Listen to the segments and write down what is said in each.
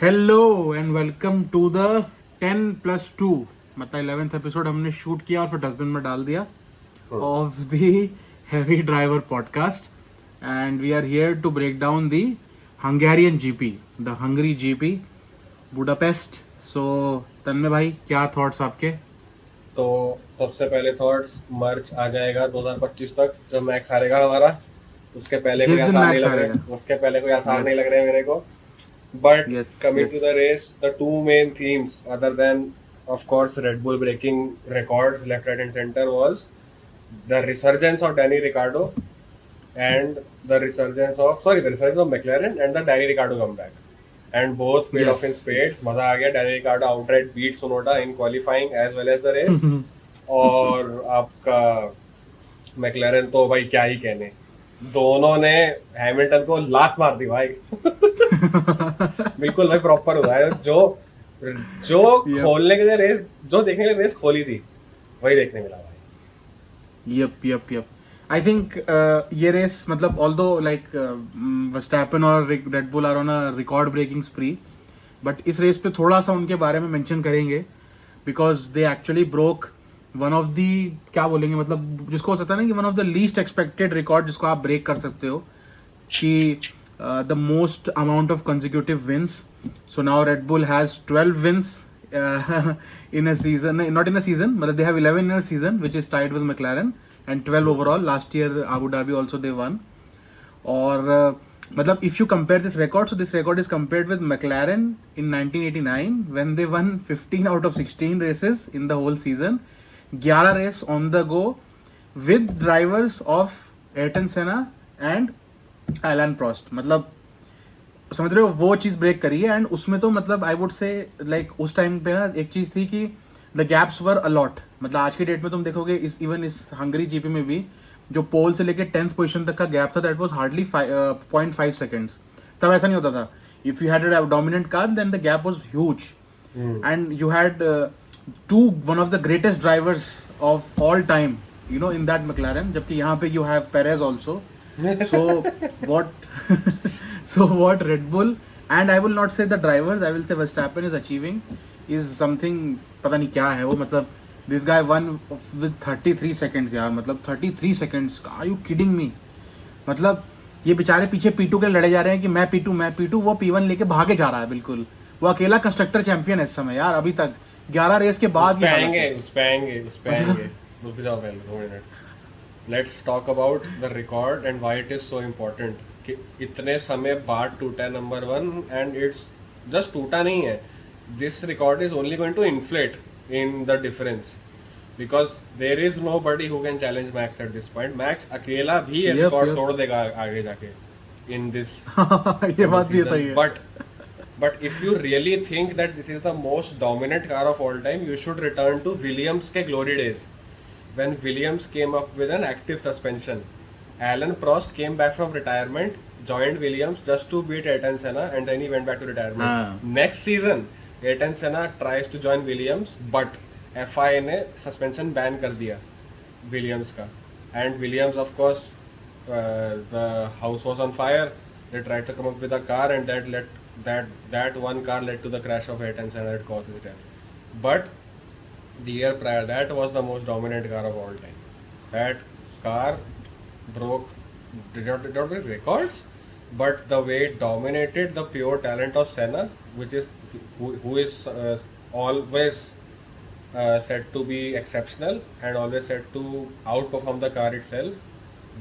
Hello and welcome to the 10+2 मतलब 11th episode हमने shoot किया और फिर डस्टबिन में डाल दिया of the heavy driver podcast and we are here to break down the Hungarian GP, the Hungary GP Budapest. So Tanmay भाई, क्या थॉट्स आपके? तो सबसे पहले थॉट्स मर्च आ जाएगा 2025 तक जब मैक्स हारेगा हमारा. उसके पहले जिस कोई दिन आसार नहीं मैक्स लग हारेगा. रहे उसके पहले कोई आसार नहीं यस लग रहे मेरे को. But yes coming yes. To the race, the two main themes other than of course Red Bull breaking records left, right and center was the resurgence of Danny Ricciardo and the resurgence of McLaren and the Danny Ricciardo comeback. And both paid off in yes spades. मजा आ गया. Danny Ricciardo outright beat Tsunoda in qualifying as well as the race. और आपका McLaren तो भाई क्या ही कहने, दोनों ने हैमिल्टन को लात मार दी भाई. बिल्कुल भाई प्रॉपर हुआ है. जो जो Yep. खोलने के लिए रेस, जो देखने के लिए रेस खोली थी वही देखने मिला भाई. यप. आई थिंक ये रेस मतलब ऑल्दो लाइक वर्स्टैपन और Red Bull are on a record breaking spree, but इस रेस पे थोड़ा सा उनके बारे में मेंशन करेंगे because they actually broke one of the, क्या बोलेंगे मतलब जिसको हो सकता है ना कि one of the least expected record जिसको आप ब्रेक कर सकते हो कि the most amount of consecutive wins. So now red Bull has 12 wins in a season, not in a season, but they have 11 in a season, which is tied with McLaren, and 12 overall. Last year Abu Dhabi also they won. और मतलब if you compare this record, so this record is compared with McLaren in 1989 when they won 15 out of 16 races in the whole season, 11 race on the go with drivers of Ayrton Senna and Alain Prost. मतलब समझ रहे हो वो चीज break करी है. And उसमें तो मतलब आई वुड से लाइक उस टाइम पे ना एक चीज थी कि द गैप्स वर अलॉट. मतलब आज की डेट में तुम देखोगे इवन इस हंगरी जीपी में भी जो पोल से लेके 10th पोजीशन तक का गैप था, दैट वाज हार्डली 0.5 सेकंड्स. तब ऐसा नहीं होता था. If you had a dominant car then the gap was huge and you had one of the greatest drivers of all time in that McLaren, जबकि यहाँ पे you have Perez also. So what so what Red Bull, and I will not say the drivers, I will say Verstappen is achieving is something, पता नहीं क्या है वो. मतलब this guy won with 33 seconds यार. मतलब 33 seconds, are you kidding me? मतलब ये बेचारे पीछे P2 के लड़े जा रहे हैं कि मैं P2 वो P1 लेके भागे जा रहा है. बिल्कुल वो अकेला कंस्ट्रक्टर चैंपियन है इस समय यार. अभी तक 11 रेस के बाद उस पे आएंगे. रुक जाओ पहले 2 minute. Let's talk about the record and why it is so important कि इतने समय बाद टूटा है नंबर 1. एंड इट्स जस्ट टूटा नहीं है, this record is only going to inflate in the difference because there is nobody who can challenge Max at this point. Max अकेला भी ये रिकॉर्ड तोड़ देगा आगे जाके इन दिस. ये बात भी सही है. But if you really think that this is the most dominant car of all time, you should return to Williams के glory days when Williams came up with an active suspension. Alain Prost came back from retirement, joined Williams just to beat Ayrton Senna, and then he went back to retirement. Next season, Ayrton Senna tries to join Williams, but FIA ने suspension ban कर दिया Williams का. And Williams, of course, the house was on fire. They tried to come up with a car, and that one car led to the crash of Ayrton Senna that caused his death. But the year prior, that was the most dominant car of all time. That car broke not records, but the way it dominated the pure talent of Senna, which is who is always said to be exceptional and always said to outperform the car itself.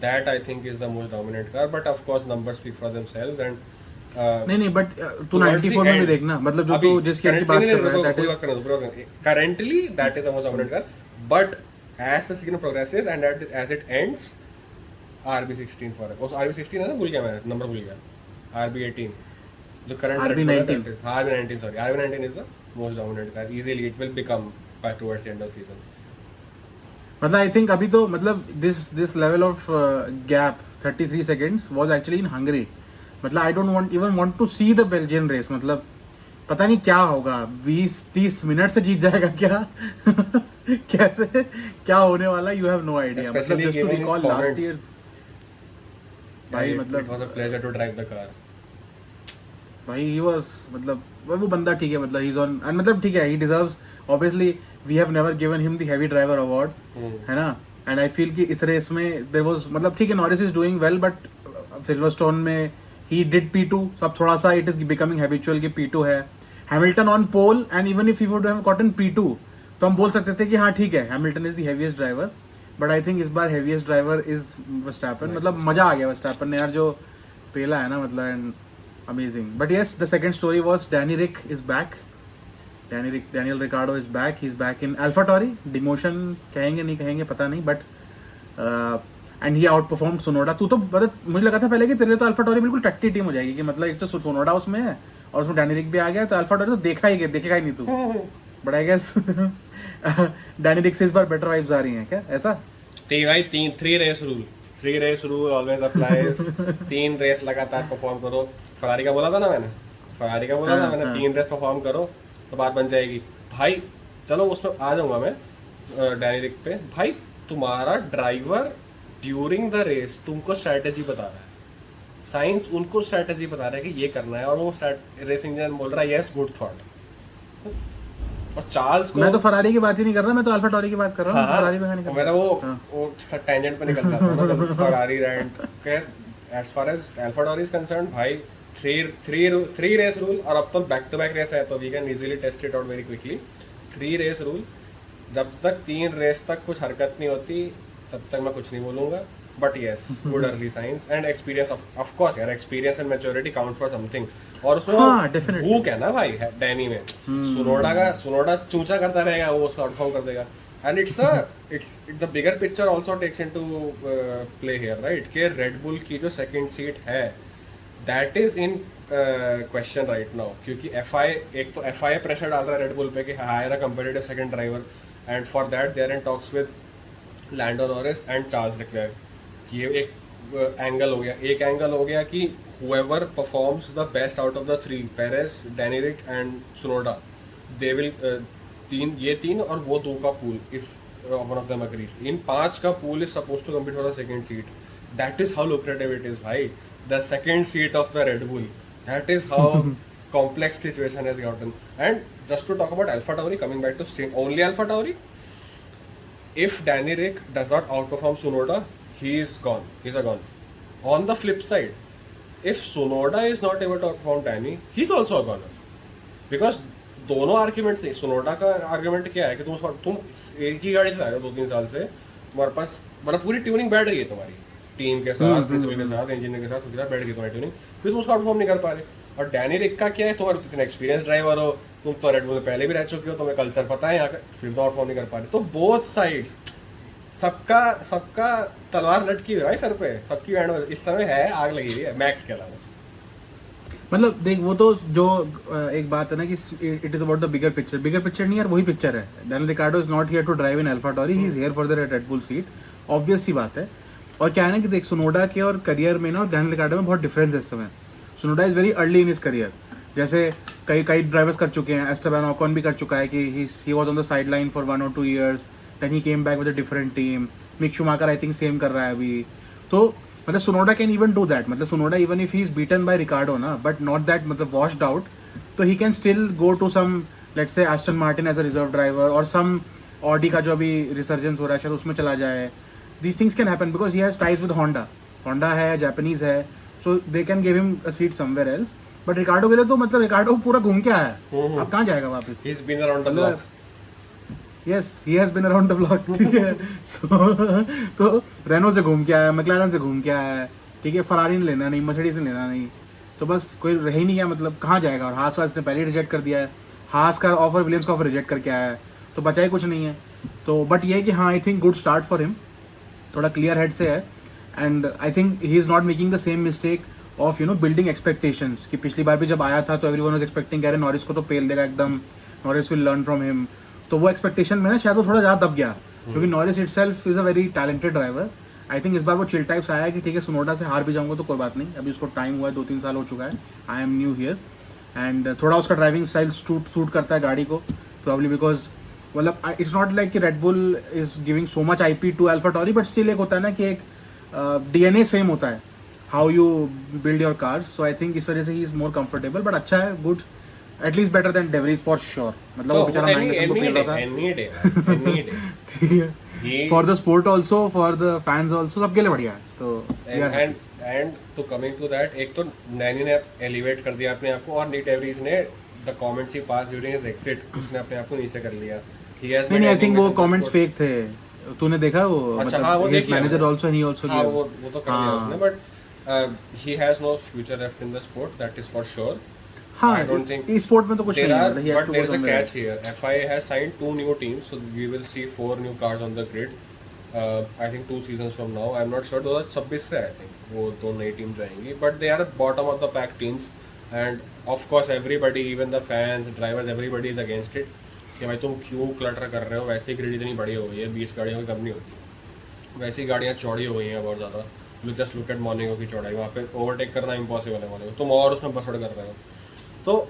That I think is the most dominant car. But of course, numbers speak for themselves. And नहीं but तू 94 में भी देखना, मतलब जो तू जिस car की बात कर रहा है that is currently that is the most dominant car. But as the season progresses and as it ends, RB16 for it. Also RB16 है ना, भूल गया मैं, नंबर भूल गया. RB18 जो current RB19 RB19 sorry, RB19 is the most dominant car. Easily it will become by towards the end of season. मतलब I think अभी तो मतलब this level of gap 33 seconds was actually in Hungary. मतलब I don't want to see the Belgian race. मतलब पता नहीं क्या होगा, 20-30 मिनट से जीत जाएगा क्या? कैसे क्या होने वाला, यू हैव नो आइडिया. मतलब just to recall last year भाई, मतलब it was a pleasure to drive the car. भाई ही वाज मतलब वो बंदा ठीक है, मतलब ही इज ऑन, एंड मतलब ठीक है, he deserves, obviously we have never given him the heavy driver award, है ना. एंड आई फील कि इस रेस में देयर वाज, मतलब ठीक है, Norris is doing well, but Silverstone में ही डिड P2, so अब थोड़ा सा इट इज बिकमिंग हैबिचुअल कि P2 है. Hamilton on pole, and even if he would have gotten P2 तो हम बोल सकते थे कि हाँ ठीक है, Hamilton is the heaviest driver, but I think इस बार हेवीएस्ट ड्राइवर इज वर्स्टैपन. मतलब मजा आ गया वर्स्टैपन ने यार जो पेला है ना, मतलब, and amazing. But yes, the second story was Danny Rick is back. Daniel Ricciardo is back. He's back in AlphaTauri. Demotion कहेंगे नहीं कहेंगे पता नहीं, but and he outperformed Tsunoda. तू तो मतलब मुझे लगा था पहले कि तेरे लिए तो AlphaTauri बिल्कुल टट्टी टीम हो जाएगी, कि मतलब एक तो Tsunoda उसमें है और उसमें डैनी रिक भी आ गया, तो AlphaTauri तो देखेगा ही नहीं तू. बट आई गेस डैनी रिक से इस बार बेटर वाइब्स आ रही हैं क्या, ऐसा? Three race rule always applies. 3 race लगातार परफॉर्म करो. फरारी का बोला था ना मैंने, 3 रेस परफॉर्म करो तो बात बन जाएगी भाई. चलो उसमें आ जाऊंगा मैं डैनी रिक पे. भाई तुम्हारा ड्राइवर ड्यूरिंग द रेस तुमको स्ट्रैटेजी बता रहा है, साइंस उनको स्ट्रैटेजी बता रहा है कि ये करना है, और वो रेस इंजन बोल रहा है यस गुड थॉट. और चार्ल्स को, मैं तो फरारी की बात ही नहीं कर रहा, मैं तो AlphaTauri की बात कर रहा हूँ. फरारी में नहीं कर मेरा वो टेंजेंट पे निकल रहा था ना फरारी रेंट के. As far as AlphaTauri is concerned भाई, थ्री रेस रूल, और अब तो बैक टू बैक रेस है तो we can easily test it out very quickly. 3 race rule, जब तक 3 रेस तक कुछ हरकत नहीं होती तब तक मैं कुछ नहीं बोलूंगा. But yes, good early signs and experience. Of course यार, experience and maturity count for something. और उसमें भूख है ना भाई डैनी में. सुनोडा चूचा करता रहेगा, वो उसको आउटफॉर्म कर देगा. And it's the bigger picture also takes into play here, right? कि रेड बुल की जो सेकंड सीट है that is in question right now, क्योंकि एक तो FIA प्रेशर डाल रहा है रेड बुल पे कि hire a competitive second driver, and for that they are in talks with Lando Norris and Charles Leclerc. ये एक एंगल हो गया. एक एंगल हो गया कि whoever performs the best out of the 3, Perez, Danny Ric and Tsunoda, they will ये तीन और वो 2 का pool, if one of them agrees. इन 5 का pool is supposed to compete for the second seat. That is how lucrative it is, भाई. The second seat of the Red Bull. That is how complex situation has gotten. And just to talk about AlphaTauri, coming back to only AlphaTauri, if Danny Ric does not outperform Tsunoda, he is gone. He's a gone. On the flip side, if Tsunoda is not able to outperform Danny, he's also a goner. Because दोनों argument से, सुनोडा का argument क्या है कि तुम एक ही गाड़ी चला रहे हो 2-3 साल से, तुम्हारे पास मतलब पूरी ट्यूनिंग बैठ गई है तुम्हारी टीम के साथ, प्रिंसिपल के साथ, इंजीनियर के साथ, सबके साथ बैठ गई तुम्हारी ट्यूनिंग, फिर तुम उसको आउटफॉर्म नहीं कर पा रहे. और डैनी रिक का क्या है, तुम्हारे इतने एक्सपीरियंस ड्राइवर हो, तुम तो रेड बुल में पहले भी रह चुके हो, तुम्हें कल्चर पता है यहाँ का, फिर तो आउटफॉर्म नहीं कर पा रहे. तो बोथ साइड्स, सबका तलवार लटकी हुई है भाई सर पे, सबकी बैंड में इस समय है, आग लगी हुई है मैक्स के अलावा. मतलब देख, वो तो जो एक बात है ना कि it is about the bigger picture नहीं यार, वही पिक्चर है. Daniel Ricciardo is not here to drive in AlphaTauri, he is here for the Red Bull seat. Obvious सी बात है. और क्या है ना कि देख, सुनोडा के और करियर में ना और डैनियल रिकार्डो में बहुत डिफरेंस है इस समय. Tsunoda is very early in his career, जैसे कई ड्राइवर्स कर चुके हैं. एस्टेबान ओकॉन भी कर चुका है कि he was on the sideline for 1 or 2 years, then he came back with a different team. Mick Schumacher I think same कर रहा है अभी. तो मतलब Tsunoda can even do that. मतलब Tsunoda even if he is beaten by Ricciardo ना, but not that मतलब washed out, तो he can still go to some, let's say Aston Martin as a reserve driver, और सम Audi का जो अभी resurgence हो रहा है शायद उसमें चला जाए. These things can happen because he has ties with Honda है, जापानीज है, so they can give him a seat somewhere else. But Ricciardo के लिए तो मतलब रिकार्डो पूरा घूम के आया है, अब कहाँ जाएगा वापस? He's been around the block. Yes, he has been around the block. ठीक है. तो रेनो से घूम के आया, मैक्लारेन से घूम के आया, ठीक है. फरारी ने लेना नहीं, मर्सिडीज ने लेना नहीं, तो बस कोई रह ही नहीं गया. मतलब कहाँ जाएगा? और हास ने पहले रिजेक्ट कर दिया है. हास का ऑफर विलियम्स का ऑफर रिजेक्ट करके आया है, तो बचा ही कुछ नहीं है. तो बट ये है कि हाँ, I think good start for him, थोड़ा क्लियर हेड से है. And I think he is not making the same mistake of building expectations, कि पिछली बार भी जब आया था तो एवरीवन वाज एक्सपेक्टिंग कह रहे नॉरिस को तो पेल देगा एकदम, Norris will learn from him. तो वो एक्सपेक्टेशन में ना शायद वो थोड़ा ज़्यादा दब गया, क्योंकि Norris itself is a very talented driver. I think इस बार वो चिल टाइप्स आया है कि ठीक है, सुनोडा से हार भी जाऊंगा तो कोई बात नहीं, अभी उसको टाइम हुआ है, 2-3 साल हो चुका है, I am new here. And थोड़ा उसका ड्राइविंग स्टाइल सूट करता है गाड़ी को, प्रॉब्ली बिकॉज मतलब इट्स नॉट लाइक कि Red Bull is giving so much IP to AlphaTauri, but still एक होता है ना कि एक DNA सेम होता है, how you build your cars. So I think इस वजह से ही इज मोर कंफर्टेबल. बट अच्छा है, good. At least better than de Vries for sure, मतलब वो बेचारा मैग्नेसन को खेल रहा था any day ठीक है, he for the sport also, for the fans also, सबके लिए बढ़िया है। तो and to coming to that, एक तो नैनी ने एलिवेट कर दिया अपने आप को, और नीट एवरीज ने the comments he pass during his exit, उसने अपने आप को नीचे कर लिया। He has नहीं made आई थिंक वो animation कमेंट्स support. फेक थे, तूने देखा वो? अच्छा, हाँ, वो मतलब देख हिज लिया मैनेजर मैंने। आल्सो एंड ही आल्सो हाँ, वो तो कर दिया हाँ। उसने, but he has no future left in the sport, that is for sure. हाँ, I don't think इस स्पोर्ट में तो कुछ there नहीं है, are, मतलब he has but to there go is a somewhere catch else. here. FIA has signed 2 new teams, so we will see 4 new cars on the grid. I think 2 seasons from now. I'm not sure. 2026 से I think वो 2 नई teams आएंगी, but they are bottom of the pack teams, and of course everybody, even the fans, drivers, everybody is against it. कि भाई तुम क्यों clutter कर रहे हो, वैसे ही ग्रिड इतनी बड़ी हो गई है, 20 गाड़ियों की कम नहीं होती, वैसी गाड़ियाँ चौड़ी हो गई हैं बहुत ज़्यादा। जस्ट लुक एट मॉर्निंगो की चौड़ाई, वहाँ पे ओवरटेक करना इम्पॉसिबल है मॉर्निंगो, तुम और उसमें बसड़ कर रहे हो। तो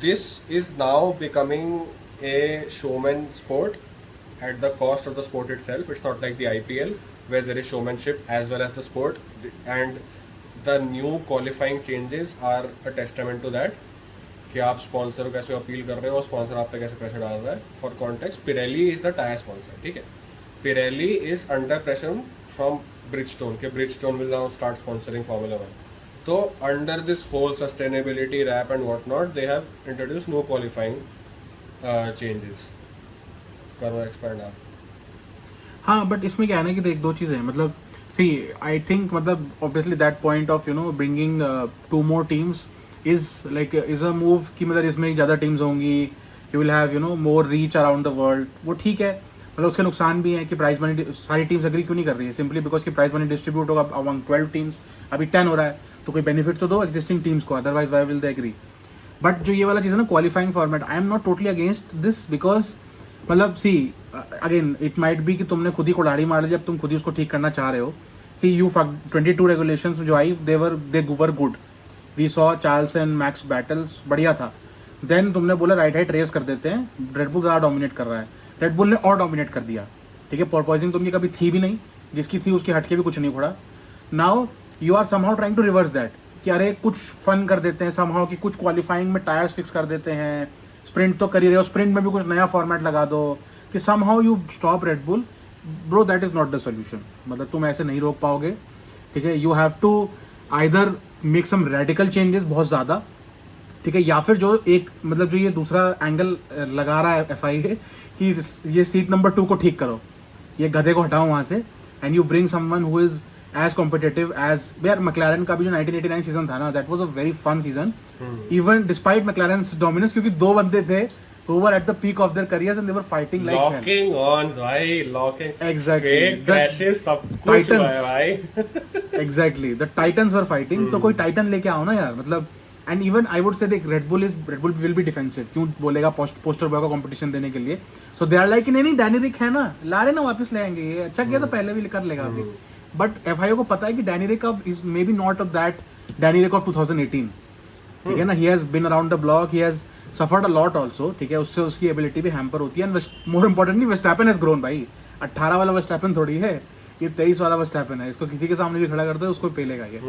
this is now becoming a showman sport at the cost of the sport itself. It's not like the IPL where there is showmanship as well as the sport, and the new qualifying changes are a testament to that, कि आप sponsor को कैसे appeal कर रहे हो, sponsor आप पे कैसे प्रेशर डाल रहा है। For context, Pirelli is the tyre sponsor, ठीक है, Pirelli is under pressure from Bridgestone, के Bridgestone will now start sponsoring Formula 1. तो under this whole sustainability wrap and what not, they have introduce no qualifying changes. करो expand आप। हाँ but इसमें क्या है ना कि देख, दो चीज़ें हैं, मतलब सी आई थिंक, मतलब obviously that point of bringing 2 more teams is a move, कि मतलब इसमें ज़्यादा टीम्स होंगी, you will have more reach around the world, वो ठीक है। मतलब उसके नुकसान भी हैं कि प्राइज मनी, सारी टीम्स अग्री क्यों नहीं कर रही है, सिंपली बिकॉज कि प्राइज मनी डिस्ट्रीब्यूट होगा अमंग 12 टीम्स, अभी 10 हो रहा है, तो कोई बेनिफिट तो दो एग्जिस्टिंग टीम्स को, otherwise why will they agree. But जो ये वाला चीज़ है ना, qualifying format, I am not totally against this, because मतलब see again it might be कि तुमने खुद ही कुल्हाड़ी मार ली जब तुम खुद ही उसको ठीक करना चाह रहे हो। सी यू 22 रेगुलेशंस जो आई, they were good, we saw Charles and Max battles, बढ़िया था। देन तुमने बोला राइट हाइट रेस कर देते हैं, रेड बुल ज़्यादा डोमिनेट कर रहा है, रेड बुल ने और डोमिनेट कर दिया, ठीक है। पोर्पोइजिंग तुमकी कभी थी भी नहीं, जिसकी थी उसके हटके भी कुछ नहीं उखड़ा। Now you are somehow trying to reverse that, कि अरे कुछ फन कर देते हैं समहाउ, कि कुछ क्वालिफाइंग में टायर्स फिक्स कर देते हैं, स्प्रिंट तो कर ही रहे हो, स्प्रिंट में भी कुछ नया फॉर्मेट लगा दो, कि somehow you stop Red Bull. Bro that is not the solution, मतलब तुम ऐसे नहीं रोक पाओगे, ठीक है। You have to either make some radical changes बहुत ज़्यादा, ठीक है, या फिर जो एक मतलब जो ये दूसरा एंगल लगा रहा है FIA कि ये सीट नंबर 2 को ठीक करो, ये गधे को हटाओ वहाँ से, and you bring someone who is as competitive as यार मैक्लारेन का भी जो 1989 सीजन था ना, that was a very fun season, even despite McLaren's dominance, क्योंकि 2 बंदे थे who were at the peak of their careers and they were fighting like hell. Locking horns भाई, लॉकिंग Exactly. फेक क्रैशेस, सब कुछ Titans. हुआ है भाई। Exactly. The Titans were fighting. तो कोई टाइटन लेके आओ ना यार, मतलब and even I would say देख, red bull will be defensive, क्यों बोलेगा पोस्टर बॉय को कंपटीशन देने के लिए, सो दे आर लाइक नहीं डैनी रिक है ना, ला रहे ना, वापस ले आएंगे, ये अच्छा किया तो पहले भी कर लेगा अभी। बट FIA को पता है कि डैनी रिक अब is maybe not of that Danny Ric of 2018, ठीक है ना, he has been around the block, he has suffered a lot also, ठीक है, उससे उसकी एबिलिटी भी हैम्पर होती है, and more importantly Verstappen has grown भाई, 18 वाला वर्स्टैपेन थोड़ी है, ये 23 वाला वर्स्टैपेन है, इसको किसी के सामने भी खड़ा कर दो उसको पेलेगा ये।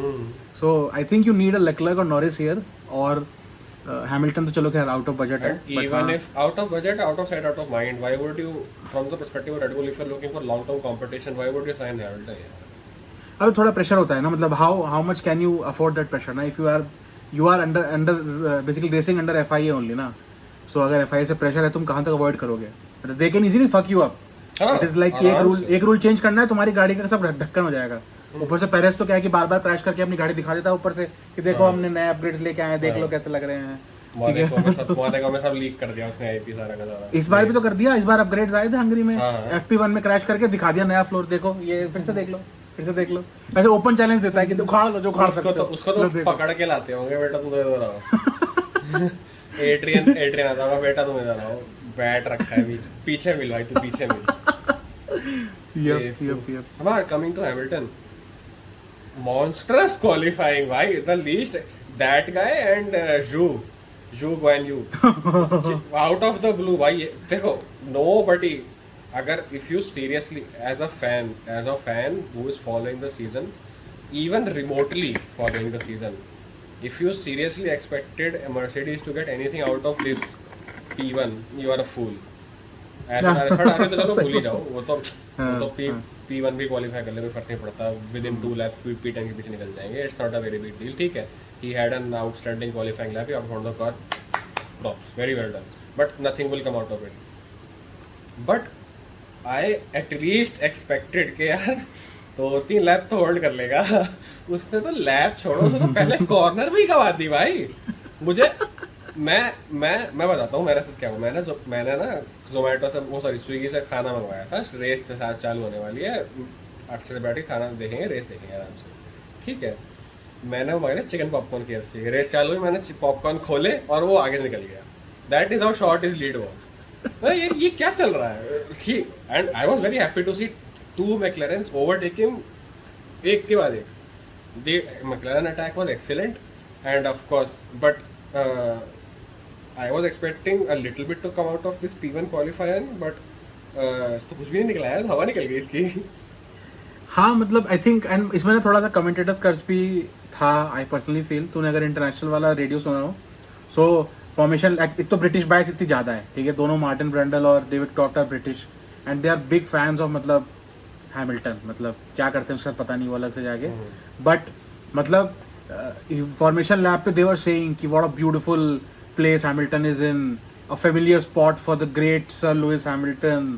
So I think you need a Leclerc और नॉरिस हियर, और हैमिल्टन तो चलो खैर आउट ऑफ बजट है, Even if out of budget, out of sight, out of mind, why would you, from the perspective of Red Bull, if you're looking for long-term competition, why would you sign Hamilton? अब थोड़ा pressure होता है ना, मतलब how much can you afford that pressure ना, if you are under basically racing under FIA only ना, so अगर FIA से प्रेशर है तुम कहाँ तक अवॉइड करोगे, they can easily fuck you up, it is like एक रूल चेंज करना है, तुम्हारी गाड़ी का सब ढक्कन हो जाएगा। ऊपर से पेरेस तो क्या है कि बार बार क्रैश करके अपनी गाड़ी दिखा देता है ऊपर से, कि देखो हमने नए अपग्रेड्स लेके आए हैं, देख लो कैसे लग रहे हैं, मोनाको में सब लीक कर दिया उसने, IP सारा का सारा। इस बार भी तो कर दिया, इस बार अपग्रेड्स आए थे हंगरी में, FP1 में क्रैश करके दिखा दिया नया फ्लोर, देखो ये फिर से देख लो, फिर से देख लो, ऐसे ओपन चैलेंज देता है कि उखाड़ लो जो उखाड़ सकते हो, उसको तो पकड़ के लाते होंगे, बेटा तुम इधर आओ। एड्रियन आता होगा, बेटा तुम इधर आओ, बैट रखा है पीछे मिल भाई, तू पीछे मिल। यप हमारा coming to Hamilton, monstrous qualifying भाई, the least that guy and Zhu Guan Yu out of the blue भाई, देखो nobody, अगर if you seriously as a fan who is following the season, even remotely following the season, If you seriously expected a Mercedes to get anything out of this P1, you are a fool. ऐसे third आने तो चलो भूल ही जाओ, वो तो P1 भी qualify कर ले, कोई फर्क नहीं पड़ता, विद इन 2 लैप P10 के पीछे निकल जाएंगे, it's not a very big deal, ठीक है. He had an outstanding qualifying lap, you have found the car, props, very well done, but nothing will come out of it. But I at least expected कि यार 2-3 lap तो hold कर लेगा. उसने तो lap छोड़ो, उसने तो पहले कॉर्नर भी गवा दी भाई. मुझे मैं बताता हूँ मेरे साथ क्या हुआ. मैंने ना जोमेटो से, वो सॉरी स्विगी से खाना मंगवाया था. रेस से साथ चालू होने वाली है, 8 से बैठ के खाना देखेंगे, रेस देखेंगे आराम से, ठीक है. मैंने मंगाया चिकन पॉपकॉर्न KFC. रेस चालू हुई, मैंने पॉपकॉर्न खोले और वो आगे निकल गया. That is how short is lead was. यार ये क्या चल रहा है, ठीक. And I was very happy to see 2 McLarens overtaking एक के बाद एक. The McLaren attack was excellent, and of course, but I was expecting a little bit to come out of this P1 qualifier, but तो कुछ भी नहीं निकला है, हवा निकल गई इसकी. हाँ मतलब आई थिंक, एंड इसमें ना थोड़ा सा कमेंटेटर्स कर्ज भी था. आई पर्सनली फील, तूने अगर इंटरनेशनल वाला रेडियो सुना हो, सो फॉर्मेशन एक तो ब्रिटिश बायस इतनी ज़्यादा है, ठीक है. दोनों मार्टिन ब्रेंडल और David Croft are British, and they are big fans of मतलब हैमिल्टन. मतलब क्या करते हैं उसका पता नहीं, वो अलग से जाके. बट मतलब फॉर्मेशन लैब पे दे वर सेइंग कि what a beautiful place Hamilton is in, a familiar spot for the great sir Lewis Hamilton,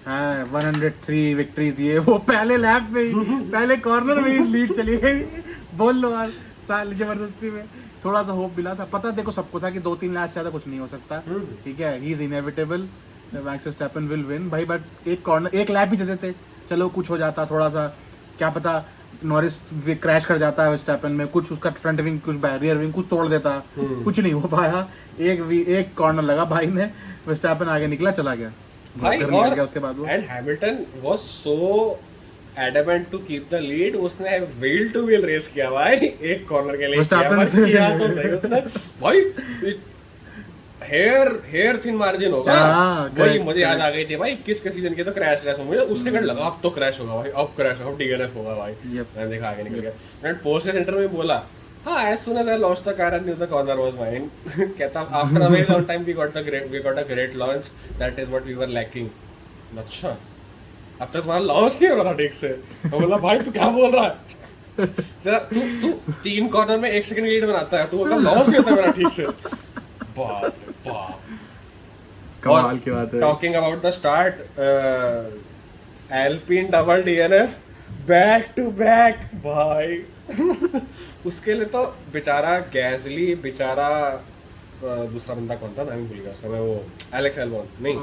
103 victories. ये वो पहले लैब पे पहले कॉर्नर में ही लीड चली गई. बोल लो यार, साल जबरदस्ती में थोड़ा सा होप मिला था. पता देखो सबको था कि 2-3 लैप से ज़्यादा कुछ नहीं हो सकता, ठीक है. He is inevitable, max Verstappen will win भाई. बट एक कॉर्नर, एक लैप ही दे देते, चलो कुछ हो जाता. थोड़ा सा क्या पता नॉरिस क्रैश कर जाता है वर्स्टैपेन में, कुछ उसका फ्रंट विंग, कुछ रियर विंग कुछ तोड़ देता. कुछ नहीं हो पाया. एक कॉर्नर लगा भाई ने, वर्स्टैपेन आगे निकला, चला गया भाई. और उसके बाद वो and Hamilton was so adamant to keep the lead. उसने व्हील टू व्हील रेस किया भाई, एक कॉर्नर के लिए किया तो सही उसने भाई. हेयर थिन मार्जिन होगा. वही मुझे याद आ गई थी भाई, 21 के सीजन के तो क्रैश होंगे, उससे सेकंड लगा अब तो क्रैश होगा भाई, अब क्रैश होगा, DNF होगा भाई. मैंने देखा आगे निकल गया. एंड पोस्ट सेंटर में बोला, हाँ, as soon as I launched the car, I knew the corner was mine. कहता after a very long time we got a great launch. That is what we were lacking. अच्छा, अब तक तुम्हारा launch नहीं हो रहा था ठीक से. मैं बोला भाई तू क्या बोल रहा है, तू 3 कॉर्नर में 1 सेकंड लीड बनाता है, तू बोलता लॉन्च नहीं होता मेरा ठीक से. बाप कमाल की बात है. Talking about the start, Alpine double DNF back to back भाई. उसके लिए तो बेचारा गैसली, बेचारा दूसरा बंदा कौन था, मैं भूल गया उसका. मैं वो एलेक्स एल्बॉन नहीं,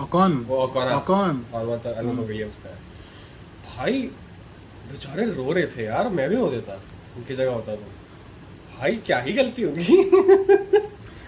एल्बॉन विलियम्स का भाई. बेचारे रो रहे थे यार, मैं भी हो देता उनकी जगह होता तो. भाई क्या ही गलती होगी.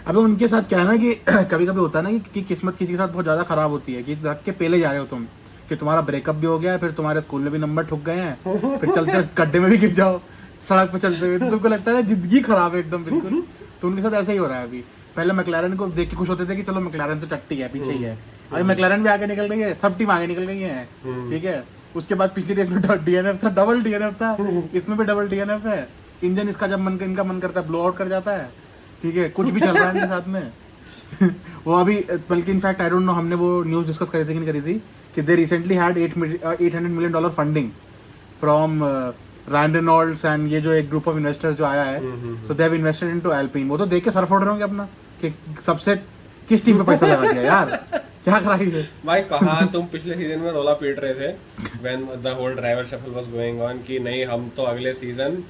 अबे उनके साथ क्या है ना कि कभी कभी होता है ना कि किस्मत किसी के साथ बहुत ज़्यादा खराब होती है, कि रख के पहले जा रहे हो तुम, कि तुम्हारा ब्रेकअप भी हो गया है, फिर तुम्हारे स्कूल में भी नंबर ठुक गए हैं, फिर चलते गड्ढे में भी गिर जाओ सड़क पे चलते हुए, तो तुमको लगता है जिंदगी खराब है एकदम बिल्कुल. तो उनके साथ ऐसा ही हो रहा है अभी. पहले मैक्लारेन को देख के खुश होते थे कि चलो मैक्लारेन तो टट्टी है, पीछे ही है. अभी मैक्लारेन भी आगे निकल गई है, सब टीम आगे निकल गई है, ठीक है. उसके बाद पिछली रेस में DNF था, डबल DNF था, इसमें भी डबल DNF है. इंजन इसका जब इनका मन करता है ब्लो आउट कर जाता है, ठीक है. कुछ भी चल रहा है इनके साथ में. वो अभी बल्कि इनफैक्ट आई डोंट नो, हमने वो न्यूज़ डिस्कस करी थी कि नहीं करी थी, कि they recently had $800 million funding from Ryan Reynolds and ये जो एक ग्रुप ऑफ इन्वेस्टर्स जो आया है, so they have invested into Alpine. वो तो देख के सर फोड़ रहे होंगे अपना कि सबसे किस टीम पे पैसा लगा दिया यार, क्या कराई है भाई. कहाँ तुम पिछले सीजन में रोला पीट रहे थे when the whole driver shuffle was going on कि नहीं हम तो अगले सीजन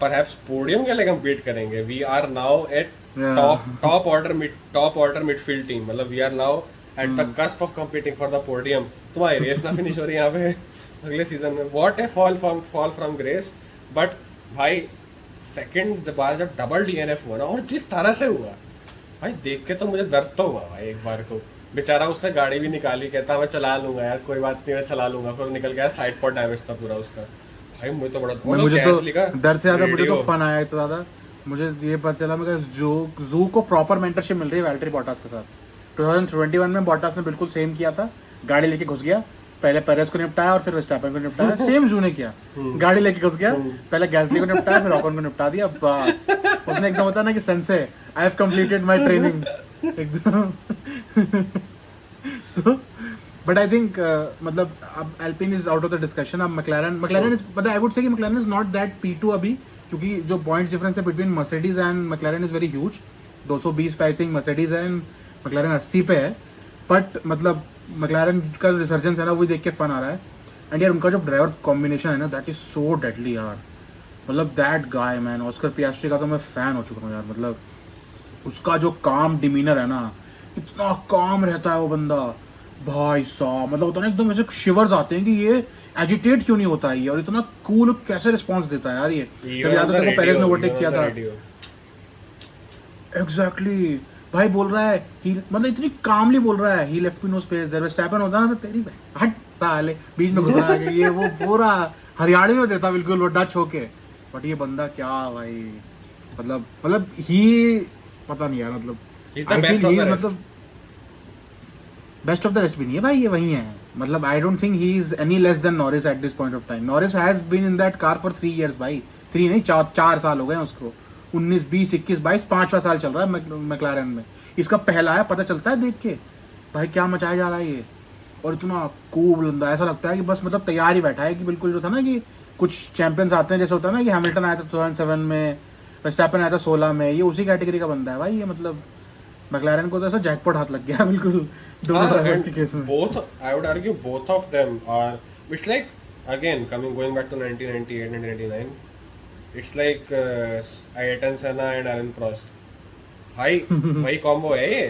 परहैप्स पोडियम के लिए compete करेंगे. We are now at top order midfield team. मतलब we are now at the cusp of competing for the podium. तुम्हारी रेस ना फिनिश हो रही है यहाँ पे अगले सीजन में. What a fall from grace. But भाई सेकंड बार जब डबल DNF हुआ ना, और जिस तरह से हुआ भाई, देख के तो मुझे दर्द तो हुआ भाई एक बार को. बेचारा उसने गाड़ी भी निकाली, कहता मैं चला लूंगा यार, कोई बात नहीं मैं चला लूंगा. फिर निकल गया, साइड पर डैमेज था पूरा उसका. भाई मुझे तो बड़ा मुझे तो डर से ज़्यादा मुझे तो फन आया इतना ज़्यादा. मुझे ये पता चला मैं जू को प्रॉपर मेंटरशिप मिल रही है वैल्टरी बॉटास के साथ. 2021 में बॉटास ने बिल्कुल सेम किया था, गाड़ी लेके घुस गया, पहले पेरेस को निपटाया और फिर वर्स्टैपेन को निपटाया, सेम जू ने किया, गाड़ी लेके घुस गया, पहले गैसली को निपटाया फिर ऑकन को निपटा दिया, बस उसने एकदम होता ना कि sensei I have completed my training एकदम। बट आई थिंक मतलब अब Alpine is out of the discussion. अब मैक्लारेन इज, मतलब आई वुड से कि McLaren is not that P2 अभी, क्योंकि जो पॉइंट डिफरेंस है between Mercedes and McLaren is very huge. 220 पे आई थिंक मर्सिडीज है एंड मैक्लारेन 80 पे है। बट मतलब मैक्लारेन का रिसर्जेंस है ना, वही देख के फन आ रहा है। एंड यार उनका जो ड्राइवर कॉम्बिनेशन है ना, दैट इज सो डेडली यार, मतलब दैट गाय मैन, ऑस्कर पियास्ट्री का तो मैं फैन हो चुका हूँ यार। मतलब उसका जो काम डिमीनर है ना, इतना काम रहता है वो बंदा भाई साहब, मतलब होता है ना एकदम ऐसे शिवर्स आते हैं कि ये एजिटेट क्यों नहीं होता है ये, और इतना कूल कैसे रिस्पांस देता है यार ये। जब याद होता है को पेरेस ने ओवरटेक किया था, एग्जैक्टली भाई बोल रहा है मतलब इतनी कामली बोल रहा है, he left me no space there, Verstappen होता ना तो तेरी हट साले बीच में घुस रहा है ये वो पूरा हरियाणा में देता बिल्कुल वो डच होके। बट ये बंदा क्या भाई, मतलब ही पता नहीं यार, मतलब मतलब बेस्ट ऑफ द रेस्ट भी नहीं है भाई, ये वही है। मतलब I don't think he is any less than Norris at this point of time. Norris has been in that car for 3 years भाई, 3 नहीं 4 साल हो गए हैं उसको, 19, 20, 21, 22, 5वां साल चल रहा है मैक्लारेन में। इसका पहला है, पता चलता है देख के भाई क्या मचाया जा रहा है ये, और इतना कूल बंदा, ऐसा लगता है कि बस मतलब तैयार ही बैठा है कि बिल्कुल जो था ना कि कुछ चैंपियंस आते हैं, जैसे होता है ना कि हैमिल्टन आया था 2007 में, वर्स्टैपेन आया था 16 में, ये उसी कैटेगरी का बंदा है भाई ये। मतलब मैक्लारेन को तो ऐसा जैकपॉट हाथ लग गया बिल्कुल दोनों ड्राइवर्स के केस में। Both, I would argue, both of them are. It's like again going back to 1998, 1999. It's like Ayrton Senna and Alan Prost. भाई combo है ये,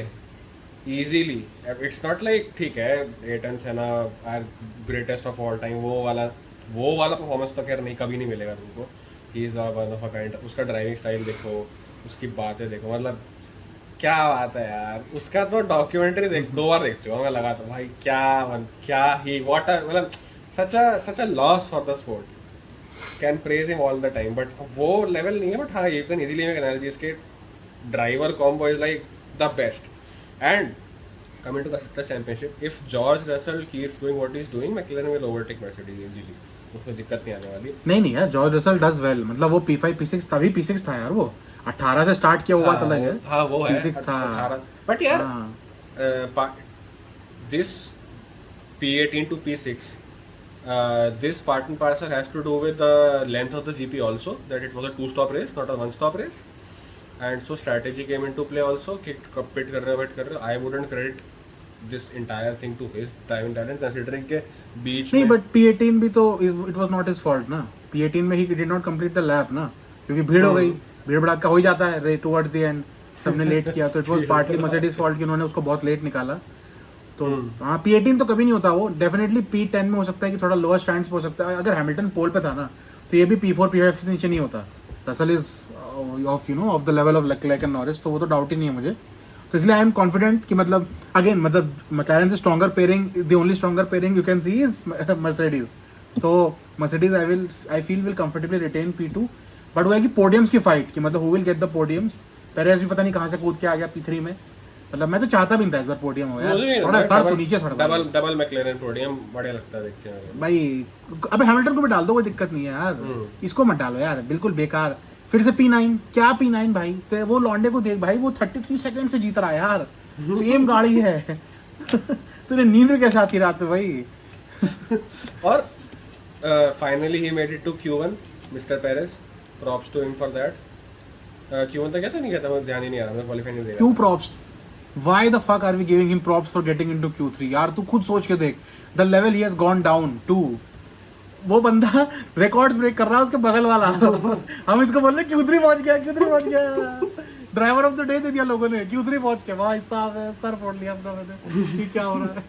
easily. It's not like ठीक है Ayrton Senna are greatest of all time, वो वाला performance तो खैर नहीं कभी नहीं मिलेगा तुमको। He is one of a kind. उसका ड्राइविंग स्टाइल देखो, उसकी बातें देखो, मतलब क्या बात है यार। उसका तो डॉक्यूमेंट्री 2 बार देख चुका मैं लगा, तो भाई क्या ही व्हाट मतलब such a loss for the sport. Can praise him all the time, but वो लेवल नहीं है। बट हाँ, you can easily make analogy, इसके driver combo is like the best. And coming to constructors championship, if George Russell keeps doing what he is doing, McLaren will overtake Mercedes easily, उसमें दिक्कत नहीं आने वाली। नहीं यार, George Russell does well, मतलब वो P5 P6 तभी P6 था यार, वो 18 से स्टार्ट किया, वो बात अलग है। हाँ वो है P6 था, बट यार this P18 to P6 this part and parcel has to do with the length of the GP also, that it was a 2-stop race, not a 1-stop race, and so strategy came into play also कि कब पिट कर रहे हो। I wouldn't credit this entire thing to his driving talent, considering के बीच नहीं, में but P18 भी तो it was not his fault ना, P18 में he did not complete the lap ना, क्योंकि भीड़ हो गई, भीड़ भड़ाका हो ही जाता है टुवर्ड्स द एंड, सबने लेट किया, तो it was partly Mercedes fault कि उन्होंने उसको बहुत लेट निकाला। तो हाँ, P18 तो कभी नहीं होता वो, डेफिनेटली P10 में हो सकता है कि थोड़ा लोअर स्टैंड्स पे हो सकता है। अगर हैमिल्टन पोल पे था ना, तो ये भी P4 P5 से नीचे नहीं होता। Russell is off off the level of Leclerc and Norris, तो वो तो डाउट ही नहीं है मुझे। तो इसलिए आई एम कॉन्फिडेंट कि मतलब अगेन मतलब मैक्लारेन से stronger pairing, the only stronger pairing you can see is Mercedes. तो Mercedes I feel will comfortably retain P2। But वो है कि पोडियम्स की फाइट, कि मतलब who will get the podiums. Perez भी पता नहीं कहाँ से कूद के आ गया P3 में, मतलब मैं तो चाहता भी नहीं था इस बार पोडियम हो यार, थोड़ा सड़ तो नीचे सड़ गया। डबल मैक्लेरन पोडियम बढ़िया लगता है देख के भाई। अबे हैमिल्टन को भी डाल दो, कोई दिक्कत नहीं है यार, इसको मत डालो यार, बिल्कुल बेकार। फिर से P9, क्या P9 भाई, तो वो लॉन्डे को देख भाई, वो 33 सेकंड से जीत रहा है यार, सेम गाड़ी है। तूने नींद में कैसे आती रात में भाई। और finally he made it to Q1, mister Perez, props to him for that. Q1 तक क्या नहीं कहता, मुझे ध्यान ही नहीं आ रहा, मैं क्वालीफाई नहीं देखा। क्यों props, why the fuck are we giving him props for getting into Q3 यार, तू खुद सोच के देख, the level he has gone down too. वो बंदा रिकॉर्ड्स ब्रेक कर रहा है, उसके बगल वाला। हम इसको बोल रहे Q3 पहुंच गया, driver of the day they दिया लोगों ने, Q3 पहुंच के भाई साहब सर फोड़ लिया अपना मैंने कि क्या हो रहा है।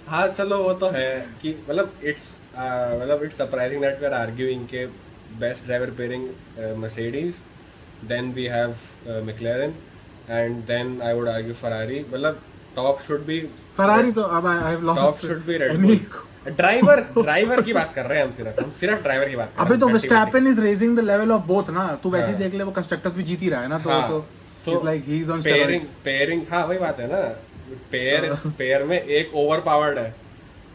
हाँ चलो वो तो है कि मतलब it's surprising that we are arguing के best driver pairing Mercedes, then we have McLaren, and then I would argue Ferrari. मतलब टॉप शुड बी फरारी, तो अब I have lost, top should be Red Bull. Driver की बात कर रहे हैं हम सिर्फ ड्राइवर की बात कर रहे हैं। अबे तो Verstappen is raising the level of both ना, तू वैसे ही देख ले, वो कंस्ट्रक्टर्स भी जीत ही रहा है ना, तो it's like he is on steroids. Pairing हाँ वही बात है ना, पेयर में एक ओवर पावर्ड है,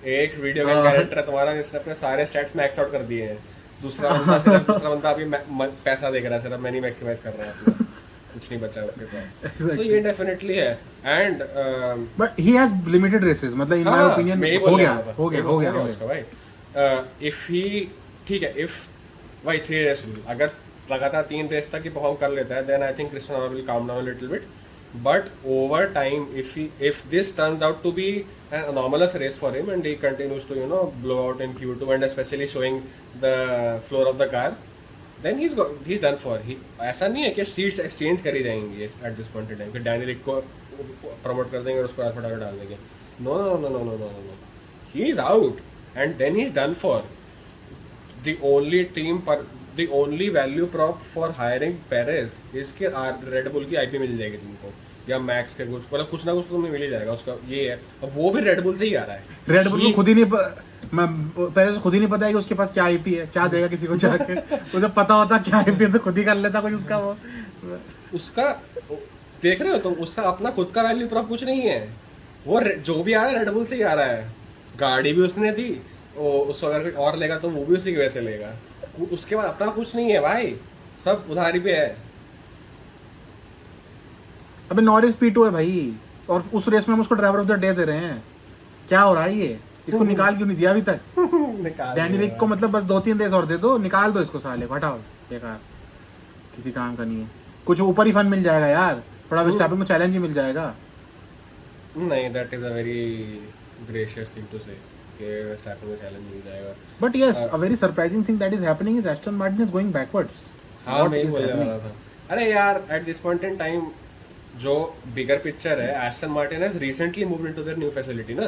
एक वीडियो गेम कैरेक्टर है तुम्हारा जिसने अपने सारे स्टैट्स मैक्स आउट कर दिए हैं, दूसरा बंदा अभी पैसा देख रहा है, सिर्फ मनी मैक्सिमाइज कर रहा है अपना, कुछ नहीं बचा है उसके पास। तो ये डेफिनेटली है। And but he has limited races, मतलब इन माय ओपिनियन हो गया उसका भाई। इफ ही ठीक है, इफ भाई 3 रेस रूल अगर लगातार 3 रेस तक ही परफॉर्म कर लेता है, then I think Cristiano Ronaldo will calm down a little bit, but over time if this turns out to be an anomalous race for him and he continues to blow out in Q2 and especially showing the floor of the car, then he's done for। ऐसा नहीं है कि seats exchange करी जाएंगी eight this point in time कि Danny रिक को promote कर देंगे और उसको अल्फा टावर डाल देंगे। No no no no no no no, he is out and then he is done for. the only value prop for hiring Perez is कि Red Bull की आईपी मिल जाएगी तुमको, या मैक्स के कुछ मतलब कुछ ना कुछ तो तुम्हें मिल ही जाएगा उसका। ये है, अब वो भी रेड बुल से ही आ रहा है। रेड बुल को खुद ही नहीं पहले से खुद ही नहीं पता है कि उसके पास क्या आईपी है, क्या देगा किसी को जाके। उसे पता होता क्या आईपी है तो खुद ही कर लेता कुछ उसका। वो उसका देख रहे हो तुम, उसका अपना खुद का वैल्यू प्रॉप कुछ नहीं है। वो जो भी आ रहा है रेड बुल से ही आ रहा है। गाड़ी भी उसने दी, उसको अगर कोई और लेगा तो वो भी उसी की वजह से लेगा। उसके बाद अपना कुछ नहीं है भाई, सब उधारी पे है। अबे नॉरिस P2 है भाई, और उस रेस में हम उसको driver of the day they रहे हैं। क्या हो रहा है ये? इसको निकाल क्यों नहीं दिया अभी तक? डैनी रिक को मतलब बस 2-3 रेस और दे दो, निकाल दो इसको साले, हटाओ, बेकार, किसी काम का नहीं है। कुछ ऊपर ही फन मिल जाएगा यार, थोड़ा विस्टापिन को चैलेंज ही मिल जाएगा। नहीं, that is a very gracious thing to say कि विस्टापिन को चैलेंज मिल जाएगा। But yes, a very surprising thing that is happening is Aston Martin is going backwards. हां, मैं बोलने वाला था। अरे यार, at this point in time जो बिगर पिक्चर है, Aston Martin has recently moved into their new facility ना,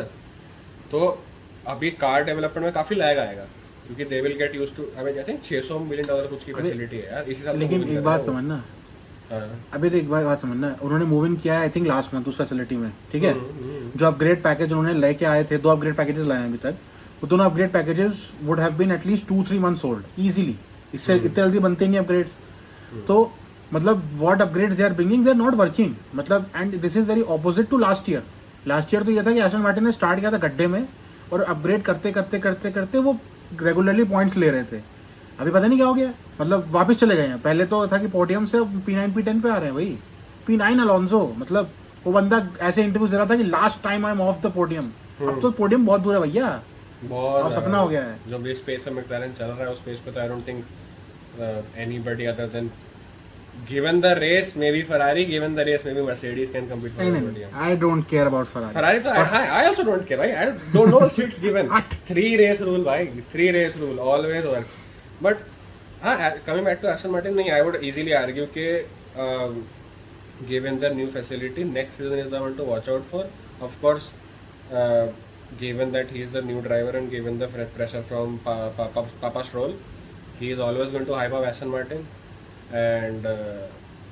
तो अभी कार डेवलपमेंट में काफी लैग आएगा क्योंकि they will get used to, I think $600 million कुछ की फैसिलिटी है यार इसी साल। लेकिन एक बात समझना, अभी तो एक बात समझना, उन्होंने मूव इन किया है आई थिंक लास्ट मंथ उस फैसिलिटी में, ठीक है। जो अपग्रेड पैकेज उन्होंने लेके आए थे, 2 अपग्रेड पैकेजेस लाए हैं अभी तक, वो दोनों upgrade packages would have been at least 2-3 months old easily. इससे इतने जल्दी बनते नहीं अपग्रेड्स। तो मतलब what upgrades they are bringing, they are not working, मतलब and this is very opposite to last year. Last year तो ये था कि एस्टन मार्टिन ने स्टार्ट किया था गड्ढे में और अपग्रेड करते करते करते करते वो रेगुलरली पॉइंट्स ले रहे थे। अभी पता नहीं क्या हो गया, मतलब वापस चले गए हैं। पहले तो था कि पोडियम से P9 P10 पे आ रहे हैं भाई। P9 अलोंसो, मतलब वो बंदा ऐसे इंटरव्यूज दे रहा था कि last time I am of the podium. अब तो पोडियम बहुत दूर है भैया, बहुत सपना हो गया है। जो भी स्पेस में मैकलारेन चल रहा है उस स्पेस पे तो आई don't think anybody other than given the race maybe Ferrari, given the race maybe Mercedes can compete for the podium. I don't care about Ferrari. Ferrari तो I also don't care भाई, I don't know seats given. 3 race rule भाई, 3 race rule always works. But coming back to Aston Martin, नहीं, I would easily argue कि given the new facility, next season is the one to watch out for. Of course, given that he is the new driver and given the pressure from Papa Stroll, he is always going to hype up Aston Martin. And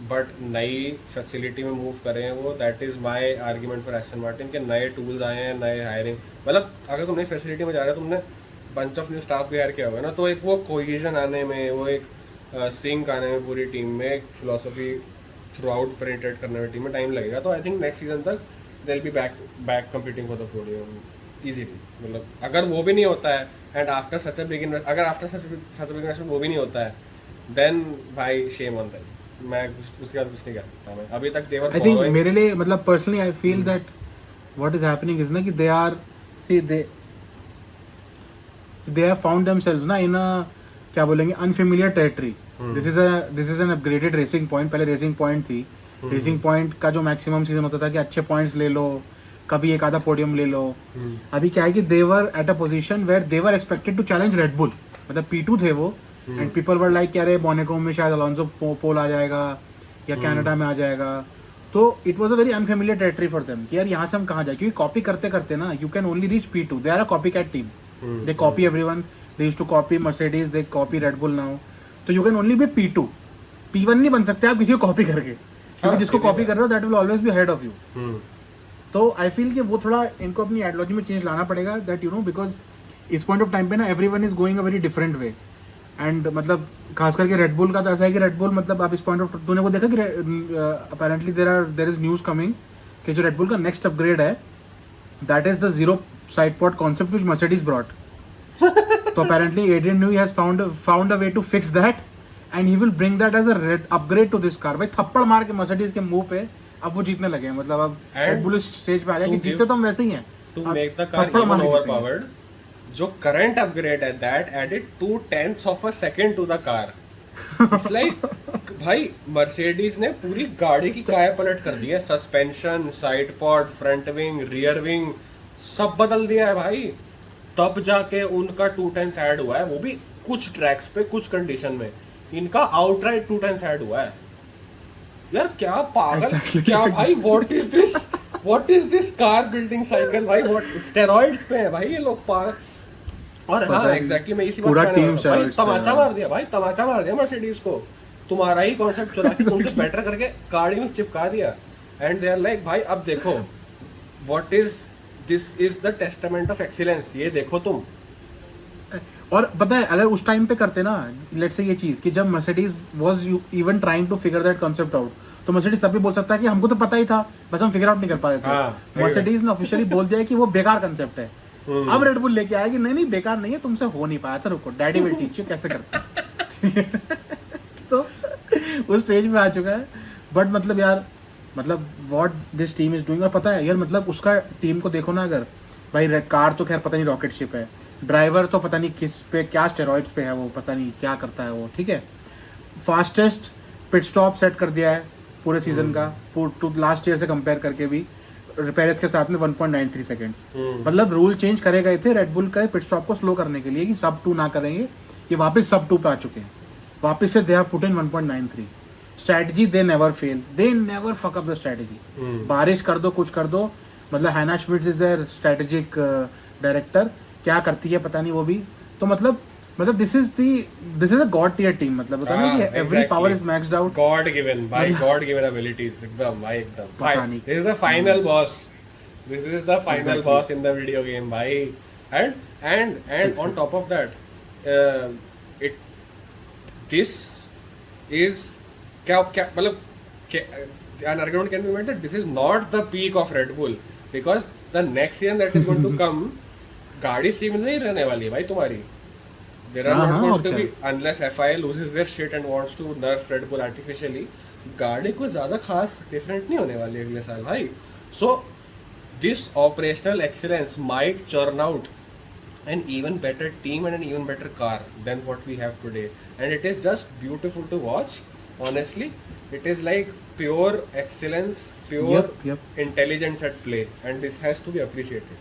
but नई facility में move कर रहे हैं वो, that is my argument for Aston Martin के नए tools आए हैं, नए हायरिंग, मतलब अगर तुम नई फैसिलिटी में जा रहे हो, तुमने बंच ऑफ न्यू स्टाफ भी हायर किया होगा ना, तो एक वो कोहेजन आने में, वो एक सिंक आने में पूरी टीम में, एक फिलोसफी थ्रू आउट पेनिट्रेट करने में टीम में टाइम लगेगा। तो आई थिंक नेक्स्ट सीजन तक they will be back competing for the podium easily. मतलब अगर वो भी नहीं होता है and after such a big investment वो भी नहीं होता है, देन भाई शेम ऑन देम। मैं उसके बाद कुछ नहीं कह सकता मैं अभी तक। देवर आई थिंक मेरे लिए, मतलब personally I feel that what is happening is ना कि they are they have found themselves ना इन अ, क्या बोलेंगे, unfamiliar territory. This is an upgraded racing point. पहले रेसिंग पॉइंट थी, रेसिंग पॉइंट का जो मैक्सिमम सीजन होता था कि अच्छे पॉइंट्स ले लो, कभी एक आधा पोडियम ले लो। अभी क्या है कि they were at a position where they were expected to challenge Red Bull, मतलब P2 थे वो, एंड पीपल वर लाइक अरे मोनाको में शायद अलोंसो पोल आ जाएगा या कनाडा में आ जाएगा। तो it was a very unfamiliar territory for them कि यार यहाँ से हम कहाँ जाए, क्योंकि कॉपी करते करते ना you can only reach P2। They are a copycat team, they copy everyone, they used to copy Mercedes, they copy Red Bull now. तो you can only be P2, P1 नहीं बन सकते आप किसी को कॉपी करके, क्योंकि जिसको कॉपी कर रहे हो that will always be ahead of you. तो आई फील कि वो थोड़ा इनको अपनी आइडियोलॉजी में चेंज लाना पड़ेगा, दैट यू नो, बिकॉज इस पॉइंट ऑफ टाइम पे ना everyone is going a very different way. And मतलब खास करके रेड बुल का तो ऐसा है कि रेड बुल, मतलब आप इस पॉइंट ऑफ, तूने वो देखा कि apparently there is news coming कि जो रेडबुल का नेक्स्ट अपग्रेड है that is the zero side pod concept which Mercedes brought. तो apparently Adrian Newey has found a way to fix that and he will bring that as a upgrade to this car. भाई थप्पड़ मार के Mercedes के मुंह पे अब वो जीतने लगे हैं. मतलब अब रेड बुल इस स्टेज पे आ गया कि जीते तो हम वैसे ही हैं. To अब make the car थप्पड़ even मार के जीतेंगे. overpowered, जो current upgrade है that added 2/10 of a second to the car. It's like भाई मर्सिडीज ने पूरी गाड़ी की काया पलट कर दी है. Suspension, side pod, front wing, rear wing सब बदल दिया है भाई. तब जाके उनका 2/10 ऐड हुआ है, वो भी कुछ ट्रैक्स पे कुछ कंडीशन में. इनका आउटराइट 2/10 ऐड हुआ है. यार क्या पागल Exactly. क्या भाई what is this car building cycle भाई. व्हाट स्टेरॉइड्स पे है भाई ये लोग पागल. और पता हाँ है, एग्जैक्टली मैं इसी बात पूरा कहने team वाला था. भाई steroids पे तमाचा है. मार दिया भाई, तमाचा मार दिया मर्सिडीज को. तुम्हारा ही कॉन्सेप्ट चला के तुमसे बेटर करके गाड़ी में चिपका दिया. एंड दे आर लाइक भाई अब देखो what is this is the testament of excellence. ये देखो तुम. और पता है अगर उस टाइम पे करते ना लेट्स से ये चीज कि जब Mercedes was even trying to figure that concept out, तो मर्सिडीज तब भी बोल सकता है कि हमको तो पता ही था बस हम फिगर आउट नहीं कर पा रहे थे. हाँ, मर्सिडीज ने ऑफिशियली बोल दिया है कि वो बेकार कंसेप्ट है. अब रेड बुल लेके आया कि नहीं नहीं बेकार नहीं है, तुमसे हो नहीं पाया था, रुको डैडी विल टीच यू कैसे करते हैं. तो उस स्टेज पे आ चुका है. बट मतलब यार मतलब what this team is doing. और पता है यार मतलब उसका टीम को देखो ना, अगर भाई रेड कार तो खैर पता नहीं रॉकेट शिप है, ड्राइवर तो पता नहीं किस पे क्या स्टेरॉइड्स पे है, वो पता नहीं क्या करता है वो. ठीक है, फास्टेस्ट पिट स्टॉप सेट कर दिया है पूरे सीजन का टू लास्ट ईयर से कंपेयर करके भी पेरेज के साथ में 1.93 सेकंड्स. मतलब रूल चेंज करे गए थे रेड बुल का पिट स्टॉप को स्लो करने के लिए कि सब 2 ना करेंगे, ये वापस सब 2 पे आ चुके हैं. वापस से they have put in 1.93. Strategy they never fail, they never fuck up the strategy. बारिश कर दो कुछ कर दो. मतलब Hannah Schmitz is their strategic director, क्या करती है पता नहीं वो भी. तो मतलब this is a god tier team. मतलब पता नहीं कि every power is maxed out. God given भाई, गॉड गिवन एबिलिटीज एकदम भाई एकदम. पता नहीं. This is the final boss. This is the final Exactly. Boss in the video game भाई. And on top of that it this is क्या मतलब an argument can be made that this is not the peak of Red Bull, because the next season that is going to come गाड़ी steam नहीं रहने वाली है भाई तुम्हारी. There are not going to be, unless FIA loses their shit and wants to nerf Red Bull artificially, गाड़ी कोई ज़्यादा खास डिफरेंट नहीं होने वाली अगले साल भाई. So this operational excellence might churn out an even better team and an even better car than what we have today, and it is just beautiful to watch. Honestly, it is like pure excellence, pure Yep. intelligence at play, and this has to be appreciated.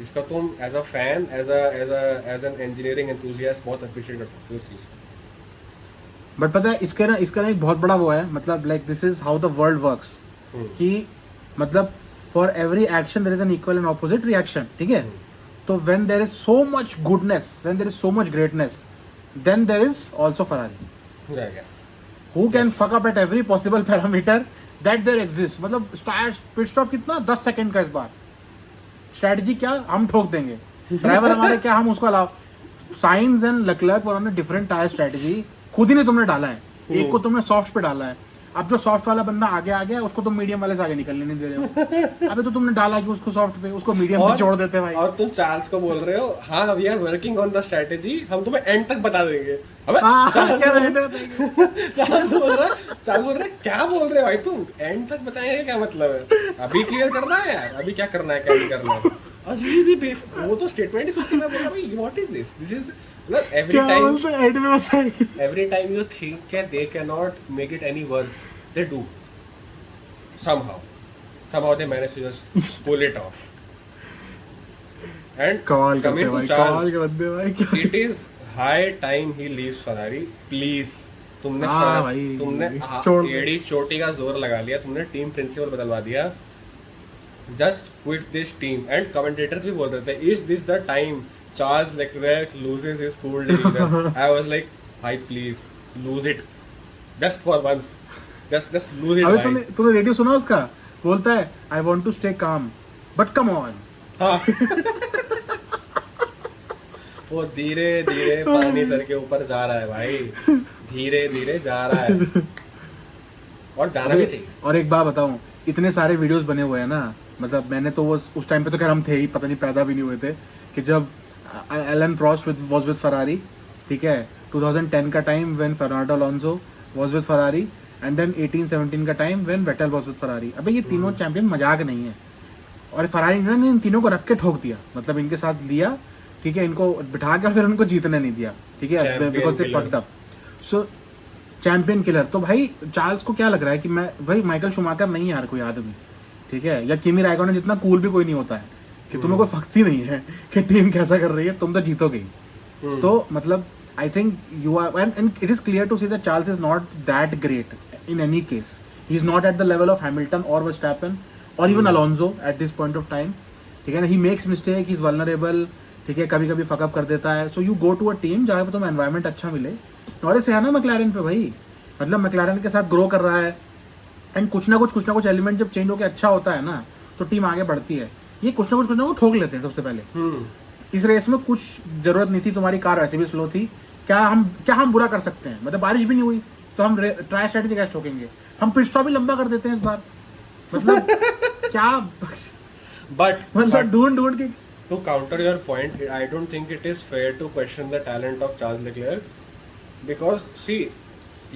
इसका तुम as a fan, as an engineering enthusiast बहुत appreciate करते हो इस चीज़. But पता है इसका ना एक बहुत बड़ा वो है. मतलब like this is how the world works कि मतलब for every action there is an equal and opposite reaction. ठीक है, तो when there is so much goodness, when there is so much greatness, then there is also Ferrari Yeah, yes. who can fuck up at every possible parameter that there exists. मतलब pit stop कितना 10 second का इस बार. Strategy क्या हम ठोक देंगे, driver हमारे क्या हम उसको अलाउ. साइंस एंड लेक्लर्क उन्होंने डिफरेंट टायर स्ट्रेटजी खुद ही ने तुमने डाला है. एक को तुमने सॉफ्ट पे डाला है. अब जो सॉफ्ट वाला बंदा आगे आ गया उसको तुम मीडियम वाले से आगे निकलने नहीं दे रहे हो. अबे तो तुमने डाला कि उसको सॉफ्ट पे, उसको मीडियम पे छोड़ देते भाई. और तुम चार्ल्स को बोल रहे हो हाँ we are working on the strategy, हम तुम्हें एंड तक बता देंगे. अबे चार्ल्स बोल रहा है क्या बोल रहे हो भाई तुम, एंड तक बताएंगे क्या मतलब है. अभी क्लियर करना है यार, अभी क्या करना है क्या नहीं करना है. अजीब ही वो तो स्टेटमेंट ही सुन के मैं बोला भाई what is this is every time you think that they cannot make it any worse, they do. Somehow they manage to just pull it off. And coming to Charles, it is high time he leaves Ferrari. Please. तुमने एड़ी चोटी का जोर लगा लिया, तुमने team principal बदलवा दिया. Just quit this team. And commentators भी बोल रहे थे, is this the time Charles Leclerc loses his cool demeanor? I was like, "Bhai, please lose it, just for once, just lose it." अबे तूने radio सुना उसका? बोलता है, "I want to stay calm, but come on." हाँ. वो धीरे धीरे पानी सर के ऊपर जा रहा है भाई, धीरे धीरे जा रहा है, और जाना भी चाहिए. और एक बात बताऊं, इतने सारे वीडियोस बने हुए हैं ना, मतलब मैंने तो वो उस टाइम पे तो खैर हम थे ही, पता नहीं पैदा भी नहीं हुए थे, कि जब Alain Prost was with Ferrari, ठीक है, 2010 का time when Fernando Alonso was with Ferrari, and then 18-17 का time when Vettel was with Ferrari. अबे ये तीनों चैंपियन मजाक नहीं है, और फरारी ने इन तीनों को रख के ठोक दिया, मतलब इनके साथ लिया, ठीक है, इनको बिठा के फिर उनको जीतने नहीं दिया, ठीक है, because they fucked up. So champion killer. तो भाई चार्ल्स को क्या लग रहा है कि मैं भाई माइकल शूमाकर नहीं है यार कोई आदमी, ठीक है, या किमी राइकोनेन जितना कूल भी कोई नहीं होता है, कि तुम्हें कोई फक्ती नहीं है कि टीम कैसा कर रही है, तुम तो जीतोगे ही। तो मतलब I think you are and it is clear to see that Charles is not that great in any case, he is not at the level of Hamilton और वर्स्टैपन और even Alonso at this point of time, ठीक है ना, he makes mistake, he is vulnerable, ठीक है, कभी कभी fuck up कर देता है। So you go to a team जहाँ पे तुम्हें एनवायरमेंट अच्छा मिले। नॉरिस है ना मैक्लारेन पे भाई, मतलब मैक्लारेन के साथ ग्रो कर रहा है, एंड कुछ ना कुछ एलिमेंट जब चेंज होकर अच्छा होता है ना, तो टीम आगे बढ़ती है। ये कुछ ना कुछ ठोक लेते हैं सबसे पहले। इस रेस में कुछ जरूरत नहीं थी, तुम्हारी कार वैसे भी स्लो थी, क्या हम बुरा कर सकते हैं, मतलब बारिश भी नहीं हुई तो हम ट्राई स्ट्रेटेजी कैसे ठोकेंगे, हम पिट स्टॉप भी लंबा कर देते हैं इस बार, मतलब क्या बट मतलब ढूंढ के। to counter your point, I don't think it is fair to question the talent of Charles Leclerc, because see,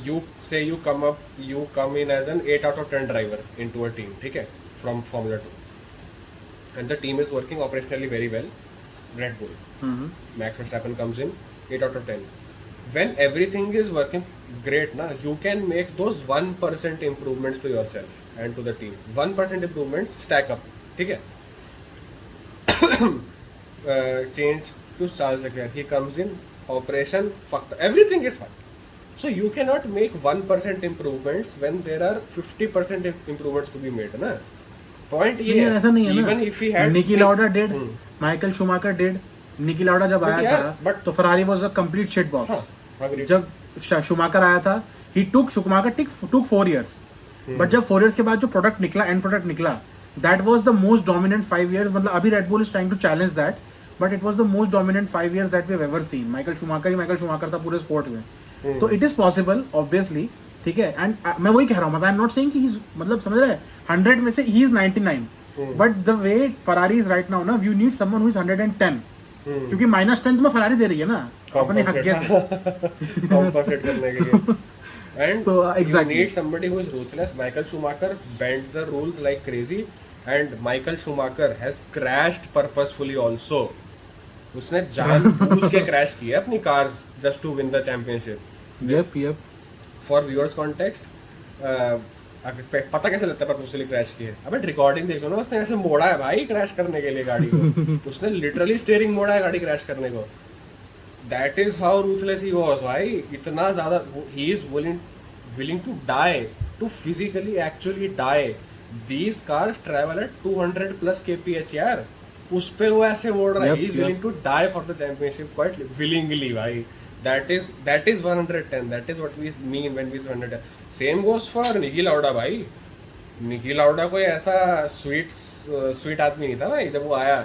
you say you come in as an 8 out of 10 driver into a team, ठीक है, from Formula 2, and the team is working operationally very well, Red Bull, Max Verstappen comes in 8 out of 10. When everything is working great na, you can make those 1% improvements to yourself and to the team. 1% improvements stack up, ठीक है. Change to Charles Leclerc, he comes in, operation fucked, everything is fucked. So you cannot make 1% improvements when there are 50% improvements to be made, na. Point ये है, ऐसा नहीं है ना, even if he had Niki Lauda did, Michael Schumacher did, Niki Lauda जब आया था तो Ferrari was a complete shit box. जब शूमाकर आया था, he took Schumacher took 4 years, but जब 4 years के बाद जो प्रोडक्ट निकला, एंड प्रोडक्ट निकला, that was the most dominant 5 years, मतलब अभी Red Bull is trying to challenge that, but it was the most dominant 5 years that we've ever seen. Michael Schumacher था पूरे स्पोर्ट में। तो it is possible obviously, ठीक है, and मैं वही कह रहा हूँ, मतलब आई एम नॉट सेइंग कि मतलब समझ रहे हैं 100 में से he is 99, but the way Ferrari is right now ना, you need someone who is 110, क्योंकि -10 में फरारी दे रही है ना अपने हक से compensate करने के लिए। And So, exactly. you need somebody who is ruthless. Michael Schumacher bent the rules like crazy, and Michael Schumacher has crashed purposefully also. उसने जानबूझ के क्रैश किया अपनी cars just to win the championship. Yep. For viewers context, पता कैसे लगता है purposely crash किया? अबे रिकॉर्डिंग देख लो ना, उसने ऐसे मोड़ा है भाई क्रैश करने के लिए गाड़ी को। उसने लिटरली स्टीयरिंग मोड़ा है गाड़ी क्रैश करने को। That is how ruthless he was, भाई। इतना ज़्यादा he is willing to die, to physically actually die. These cars travel at 200 plus kph यार, उस पे वो ऐसे मोड़ रहा है। He is willing to die for the championship quite willingly, भाई। That is 110. That is what we mean when we say 110. Same goes for Niki Lauda, भाई। निकी लाउडा कोई ऐसा स्वीट आदमी नहीं था भाई। जब वो आया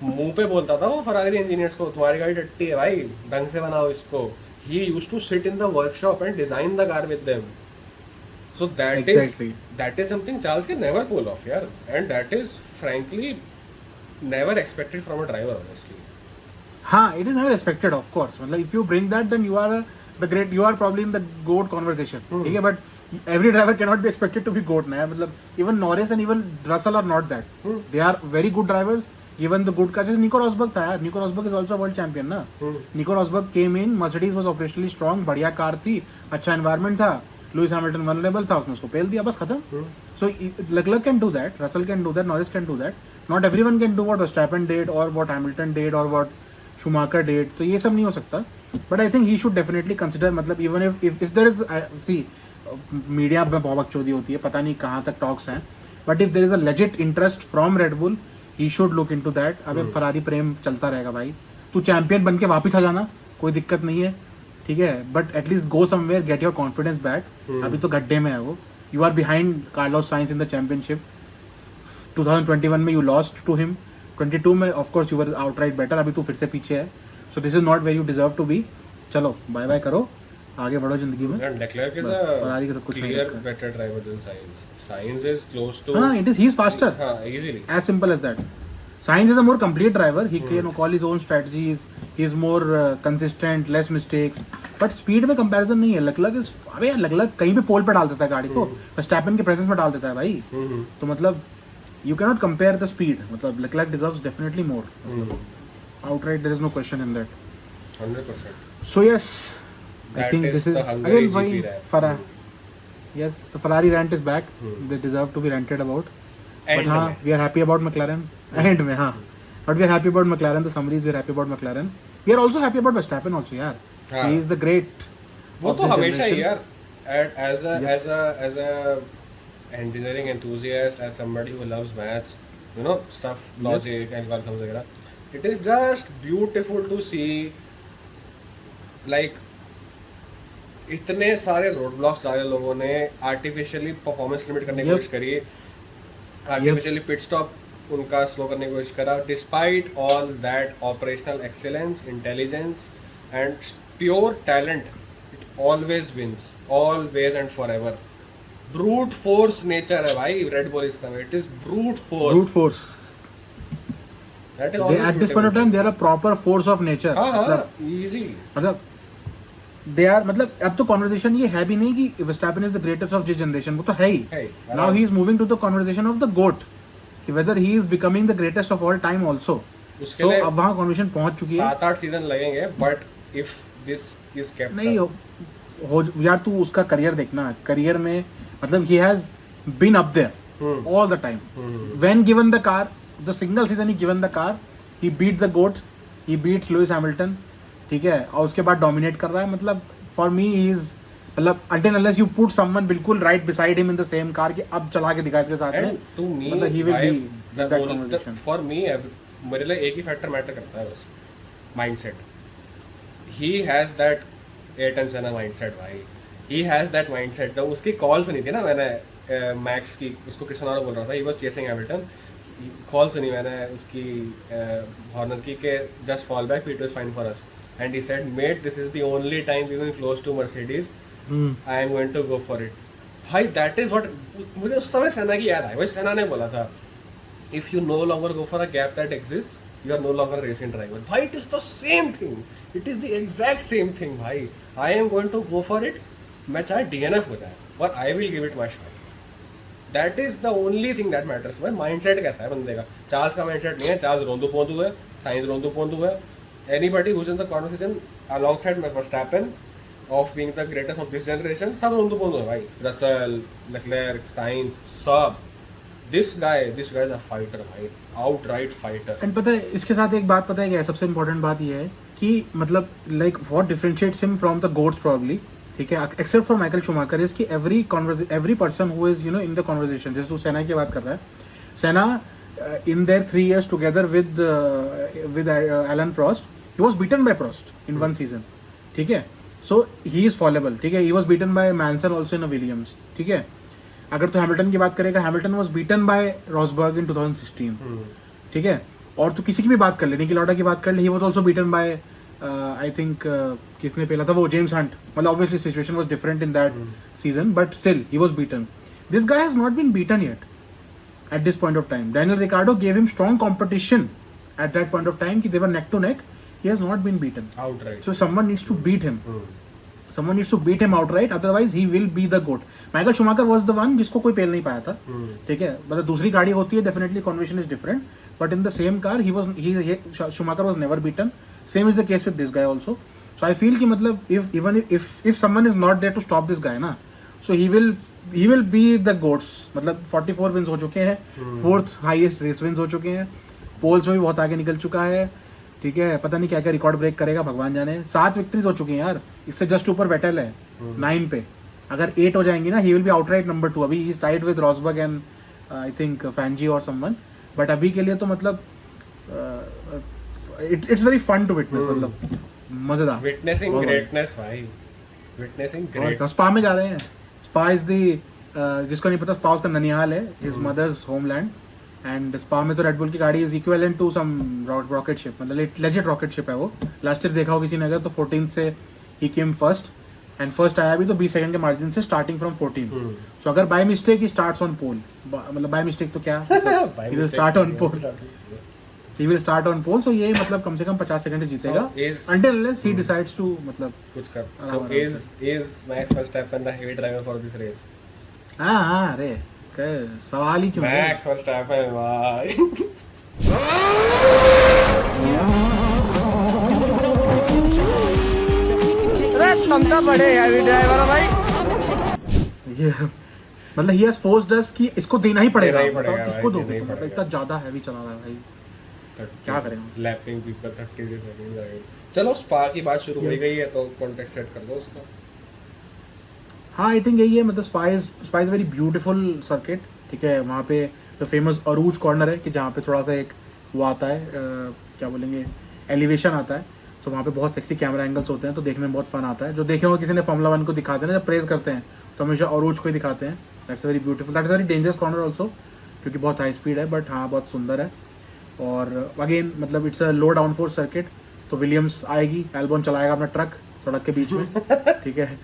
मुंह पे बोलता था वो फरारी इंजीनियर्स को, तुम्हारी गाड़ी टट्टी है भाई, ढंग से बनाओ इसको। He used to sit in the workshop and design the car with them. So that is something Charles can never pull off यार, and that is frankly never expected from a driver honestly. हाँ, it is never expected, of course. मतलब if you bring that, then you are probably in the GOAT conversation, ठीक है, but every driver cannot be expected to be GOAT ना, मतलब even Norris and even Russell are not that. They are very good drivers. Even the good car, जैसे Nico Rosberg था यार, Nico Rosberg is also a world champion ना। Nico Rosberg came in, Mercedes was operationally strong, बढ़िया car थी, अच्छा environment था, Lewis Hamilton vulnerable था, उसने उसको पेल दिया, बस खत्म। So Leclerc can do that, Russell can do that, Norris can do that. Not everyone can do what Verstappen did or what Hamilton did or what Schumacher did, तो ये सब नहीं हो सकता। But I think he should definitely consider, मतलब even if there is see media में बहुत बकचोदी होती है, पता नहीं कहाँ तक टॉक्स हैं, but if there is a legit interest from Red Bull, he should look into that. अबे फरारी प्रेम चलता रहेगा भाई, तू चैंपियन बन के वापस आ जाना, कोई दिक्कत नहीं है, ठीक है, but at least go somewhere, get your confidence back. अभी तो गड्ढे में है वो, you are behind Carlos Sainz in the championship. 2021 में यू लॉस्ट टू हिम, 22 में of course you were outright better, अभी तू फिर से पीछे है। So this is not where you deserve to be. चलो बाय बाय करो, आगे बढ़ो जिंदगी में. And Leclerc is बस, a Ferrari के साथ कुछ नहीं clear रखा है. better driver than Sainz. Sainz is close to. हाँ, it is, he is faster. हाँ, easily. As simple as that. Sainz is a more complete driver. He can call his own strategies. He is more consistent, less mistakes. But speed में comparison नहीं है. Leclerc is, अबे Leclerc कहीं भी पोल पे डाल देता है गाड़ी को. Verstappen के presence में डाल देता है भाई. तो मतलब you cannot compare the speed. मतलब Leclerc deserves definitely more. Outright, there is no question in that. 100%. So yes, I That think is this is the Hungary again GP why rant. Ferrari. Yes, the Ferrari rant is back. They deserve to be ranted about. But End हाँ, में. we are happy about McLaren. End में हाँ. But we are happy about McLaren. The summaries we are happy about McLaren. We are also happy about Verstappen also यार. हाँ. He is the great. वो of तो this हमेशा ही generation. यार. As a engineering enthusiast, as somebody who loves maths, you know, stuff, logic, algorithms वगैरह. It is just beautiful to see, like, इतने सारे road blocks डाले लोगों ने, आर्टिफिशियली परफॉर्मेंस लिमिट करने की Yep. कोशिश करी, आर्टिफिशियली पिट स्टॉप उनका स्लो करने की कोशिश करा, despite all that operational excellence, intelligence and pure talent, it always wins, always and for ever. Brute force nature है भाई रेड बुल इस समय. It is brute force. Brute force. That is They, always at this point of time, they are a proper force of nature. हाँ हाँ मतलब easy. मतलब they are मतलब अब तो conversation ये है भी नहीं कि Verstappen is the greatest of this generation. वो तो है ही. है. Now he is moving to the conversation of the GOAT. कि whether he is becoming the greatest of all time also. उसके So लिए अब वहाँ conversation पहुँच चुकी है. 7-8 सीजन लगेंगे, but if this is kept नहीं up, हो यार, तू उसका करियर देखना. करियर में मतलब he has been up there all the time. When given the car, the single season he given the car, he beat the GOAT, he beat Lewis Hamilton, ठीक है, और उसके बाद डोमिनेट कर रहा है. मतलब for me he is, मतलब until unless you put someone बिल्कुल right beside him in the same car कि अब चला के दिखा इसके साथ में, and to me, मतलब he will I- be in that conversation. for me, मेरे लिए एक ही फैक्टर मैटर करता है बस, mindset. he has that Airtel सेना माइंडसेट भाई. he has that mindset. जब उसकी कॉल सुनी थी ना मैंने मैक्स की, उसको क्रिस्टियानो बोल रहा था, he was chasing Hamilton. Call सुनी मैंने उसकी हॉर्नर की के just fall back, it was fine for us, and he said mate this is the only time we will close to Mercedes, I am going to go for it. भाई that is what मुझे उस समय सेना की याद आई. भाई सेना ने बोला था, if you no longer go for a gap that exist, you are no longer racing driver. भाई it is the same thing, it is the exact same thing भाई. I am going to go for it, मैं चाहे DNF हो जाए, but I will give it my shot. That is the only thing that matters. भाई mindset कैसा है बंदे का. चार्ल्स का माइंडसेट नहीं है. चार्ल्स रोंदो पोंदू है, साइंस रोंदो पोंदू है. Anybody who is in the conversation alongside Verstappen of being the greatest of this generation, सब रोंदो पोंदू है भाई. रसल, लेक्लेर्क, साइंस, सब. This guy is a fighter भाई, आउटराइट फाइटर. एंड पता है इसके साथ एक बात पता है क्या है, सबसे इम्पोर्टेंट बात ये है कि मतलब like what differentiates him from the GOATs probably, ठीक है, except for Michael Schumacher, is कि every person who is you know in the conversation, जैसे तू सेना की बात कर रहा है, Senna in their 3 years together with Alain Prost, he was beaten by Prost in one season, ठीक है. सो ही इज फॉलेबल, ठीक है. He was beaten by Mansell also in a Williams, ठीक है. अगर तो हैमिल्टन की बात करेगा, Hamilton was beaten by Rosberg in 2016, ठीक है. और तो किसी की भी बात कर ले, निकी लॉडा की बात कर ले, he was also beaten by I think किसने पहला था वो जेम्स हंट. मतलब obviously situation was different in that season, but still he was beaten. This guy has not been beaten yet at this point of time. Daniel Ricciardo gave him strong competition at that point of time कि they were neck to neck. He has not been beaten. Outright. So someone needs to beat him. Someone needs to beat him outright. Otherwise he will be the GOAT. Michael Schumacher was the one जिसको कोई पेल नहीं पाया था. ठीक है. मतलब दूसरी गाड़ी होती है, definitely conversation is different. But in the same car Schumacher was never beaten. Same is the case with this guy also. So I feel कि मतलब if someone is not there to stop this guy ना, so he will be the GOATs. मतलब 44 wins हो चुके हैं, 4th highest race wins हो चुके हैं, पोल्स में भी बहुत आगे निकल चुका है, ठीक है. पता नहीं क्या क्या रिकॉर्ड ब्रेक करेगा, भगवान जाने. 7 विक्ट्रीज हो चुकी हैं यार, इससे जस्ट ऊपर वेटेल है 9 पे. अगर 8 हो जाएंगी ना, he will be outright number 2. अभी he is tied with Rosberg and I think Fangio और समवन. बट अभी के लिए तो मतलब it's very fun to witness. मतलब मजेदार. विटनेसिंग ग्रेटनेस भाई, विटनेसिंग ग्रेट. स्पा में जा रहे हैं. स्पा इज द जिसको नहीं पता, स्पा उसका ननिहाल है, his mother's homeland. And Spa में तो रेड बुल की गाड़ी is equivalent to some rocket ship. मतलब लेजेंड रॉकेट शिप है वो. लास्ट ईयर देखा हो किसी ने अगर, तो 14th से ही केम फर्स्ट एंड फर्स्ट आया भी तो 20 सेकंड के मार्जिन से स्टार्टिंग फ्रॉम 14. सो अगर by mistake he starts on pole, मतलब बाय मिस्टेक तो क्या, he will start on pole, he will start on pole. So ये मतलब कम से कम 50 सेकंड जीतेगा until unless he decides to मतलब कुछ कर. So is Max Verstappen the heavy driver for this race? हाँ अरे सवाल ही क्यों है? Max Verstappen भाई. अरे क्षमता बड़े हैवी ड्राइवर भाई. ये मतलब he has forced us कि इसको देना ही पड़ेगा, मतलब इसको दो, देना ही मतलब पड़ेगा. इतना ज्यादा हैवी चला रहा है भाई, क्या करेंगे? Lapping people 33 second. चलो स्पा की बात शुरू हो गई है तो कॉन्टेक्स्ट सेट कर दो उसका. हाँ आई थिंक यही है, मतलब spa is very beautiful circuit. ठीक है, वहाँ पे द फेमस अरूज कॉर्नर है कि जहाँ पे थोड़ा सा एक वो आता है, क्या बोलेंगे, एलिवेशन आता है. तो वहाँ पे बहुत सेक्सी कैमरा एंगल्स होते हैं, तो देखने में बहुत फन आता है. जो देखे होंगे किसी ने फॉर्मूला 1 को दिखाते हैं ना, जब प्रेज करते हैं तो हमेशा अरूज को ही दिखाते हैं. That's very beautiful, that's very dangerous corner also, क्योंकि बहुत हाई स्पीड है, बट हाँ बहुत सुंदर है. और अगेन मतलब it's a low down force circuit. तो विलियम्स आएगी, एल्बॉन चलाएगा अपना ट्रक सड़क के बीच में. ठीक है,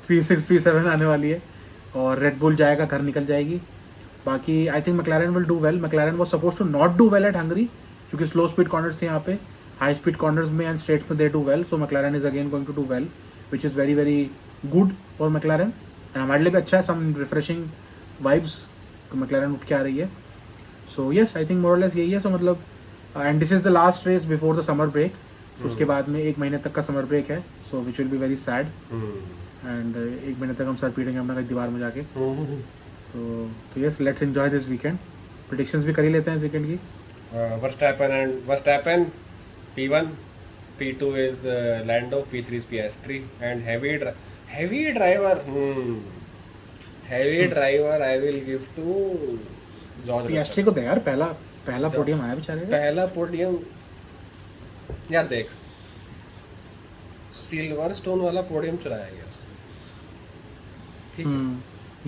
P6 P7 आने वाली है, और रेड बुल जाएगा, घर निकल जाएगी. बाकी I think McLaren will do well. McLaren was suppose to not do well at Hungary, क्योंकि स्लो स्पीड कॉर्नर्स थे यहाँ पे. हाई स्पीड कॉर्नर्स में एंड स्ट्रेट्स में they do well. So McLaren is again going to do well, which is very very good for McLaren. And हमारे लिए भी अच्छा है, सम रिफ्रेशिंग वाइब्स मैक्लारेन उठ के आ रही है. सो येस आई थिंक मोरलेस यही है. सो मतलब and this is the last race before the summer break. So उसके बाद में 1 महीने तक का समर ब्रेक है, so which will be very sad. And 1 महीने तक हम सर पीटेंगे अपना कहीं दीवार में जाके. तो yes, let's enjoy this weekend. Predictions भी कर ही लेते हैं इस वीकेंड की. Verstappen P1, P2 is Lando, P3 is Piastri, and heavy driver. Heavy driver I will give to George Piastri Russell. को दे यार, पहला पोडियम आया बेचारे का. पहला पोडियम यार, देख सिल्वर स्टोन वाला पोडियम चुराया गया उससे. ठीक है,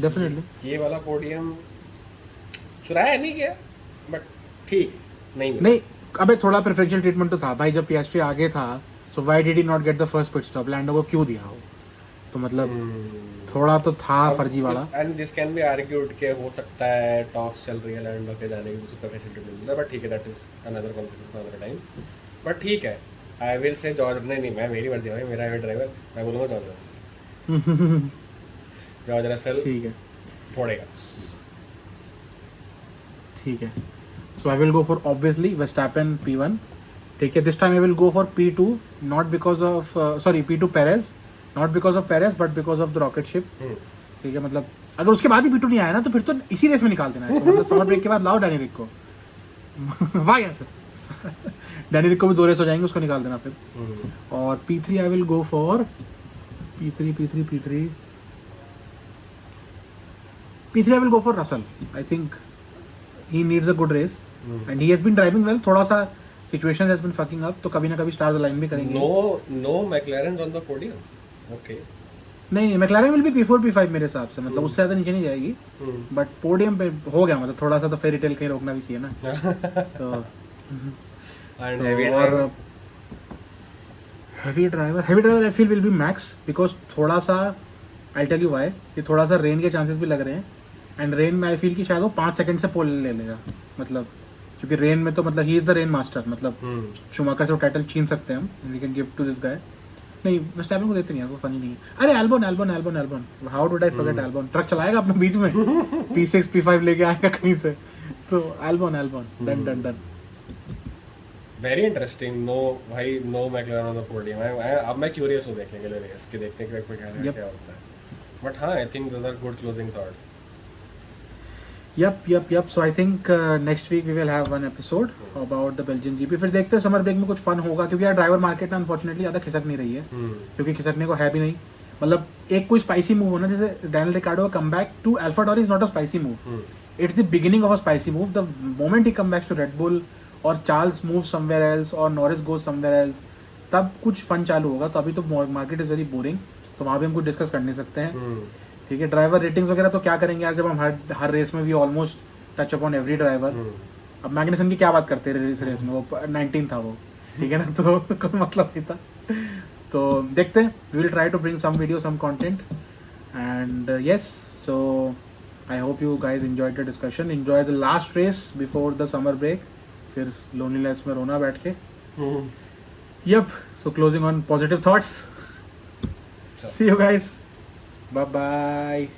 डेफिनेटली. ये वाला पोडियम चुराया नहीं गया, बट ठीक नहीं. अबे थोड़ा प्रेफरेंशियल ट्रीटमेंट तो था भाई, जब पियास्ट्री आगे था. So why did he not get the first pit stop? Lando को क्यों दिया हो? तो मतलब थोड़ा तो था फर्जी वाला. And this can be argued के हो सकता है टॉक्स चल रही है लैंडो के जाने की, उसको फैसिलिटी मिल रहा है, बट ठीक है, that is another conversation for another time. But ठीक है, आई विल से जॉर्ज. नहीं मैं, मेरी मर्जी भाई, मेरा ड्राइवर, मैं बोलूँगा जॉर्ज रसल. जॉर्ज रसल ठीक है, फोड़ेगा. ठीक है. So I will go for obviously Verstappen P1. ठीक है, this time I will go for P2, not because of P2 Perez, not because of Perez, but because of the rocket ship. ठीक है, मतलब अगर उसके बाद ही P2 नहीं आया ना, तो फिर तो इसी रेस में निकाल देना है इसको. मतलब समर ब्रेक के बाद लाओ डैनी रिक को. वाह यार, डैनी रिक को भी 2 रेस हो जाएंगे, उसको निकाल देना फिर. और P3 I will go for P3 I will go for Russell. I think he needs a good race and he has been driving well. थोड़ा सा situation has been fucking up, तो कभी ना कभी stars align भी करेंगे. No McLaren's on the podium. Okay. नहीं, McLaren will be P4 P5 मेरे हिसाब से, मतलब उससे ज़्यादा नीचे नहीं जाएगी. बट पोडियम पे हो गया, मतलब थोड़ा सा तो फेरी टेल कहीं रोकना भी चाहिए ना. तो और heavy driver I feel will be Max, because थोड़ा सा I'll tell you why, कि थोड़ा सा रेन के चांसेस भी लग रहे हैं. एंड रेन में आई फील कि शायद वो 5 सेकंड से पोल ले लेगा, मतलब क्योंकि रेन में तो मतलब he is the rain master. मतलब शूमाकर से वो टाइटल छीन सकते हैं हम, we can give to this guy. नहीं, वर्स्टैपेन को देते नहीं यार, वो फनी नहीं है. अरे Albon, how did I forget Albon. Truck चलाएगा अपने बीच में, P6 P5 लेके आएगा कहीं से. तो Albon done. Very interesting. No McLaren on the podium. अब मैं क्यूरियस हूँ देखने के लिए रेस के, देखने के लिए क्या होता है. बट हाँ, I think those are good closing thoughts. Yep. So I think next week we will have one episode about the Belgian GP. फिर देखते हैं समर ब्रेक में कुछ फन होगा, क्योंकि यार ड्राइवर मार्केट ना अनफॉर्चुनेटली ज़्यादा खिसक नहीं रही है. क्योंकि खिसकने को है भी नहीं. मतलब एक कोई स्पाइसी मूव होना, जैसे डैनियल रिकार्डो का comeback to AlphaTauri is not a spicy move. It's the beginning of a spicy move. The moment he come backs to Red Bull और चार्ल्स मूव समवेयर एल्स और Norris goes somewhere else, तब कुछ fun चालू होगा. तो अभी तो market is very boring, तो वहाँ भी हम कुछ डिस्कस कर नहीं सकते हैं. ठीक है, ड्राइवर रेटिंग्स वगैरह तो क्या करेंगे यार, जब हम हर रेस में भी almost touch upon every driver. अब मैग्नेसन की क्या बात करते हैं इस रेस में, वो 19 था वो. ठीक है ना, तो कोई मतलब नहीं था. तो देखते हैं, we will try to bring some video, some content, and yes, so I hope you guys enjoyed the discussion, enjoy the last race before the summer break, फिर लोनलीनेस में रोना बैठ के. Yep, so closing on positive thoughts. Sure. See you guys. Bye bye.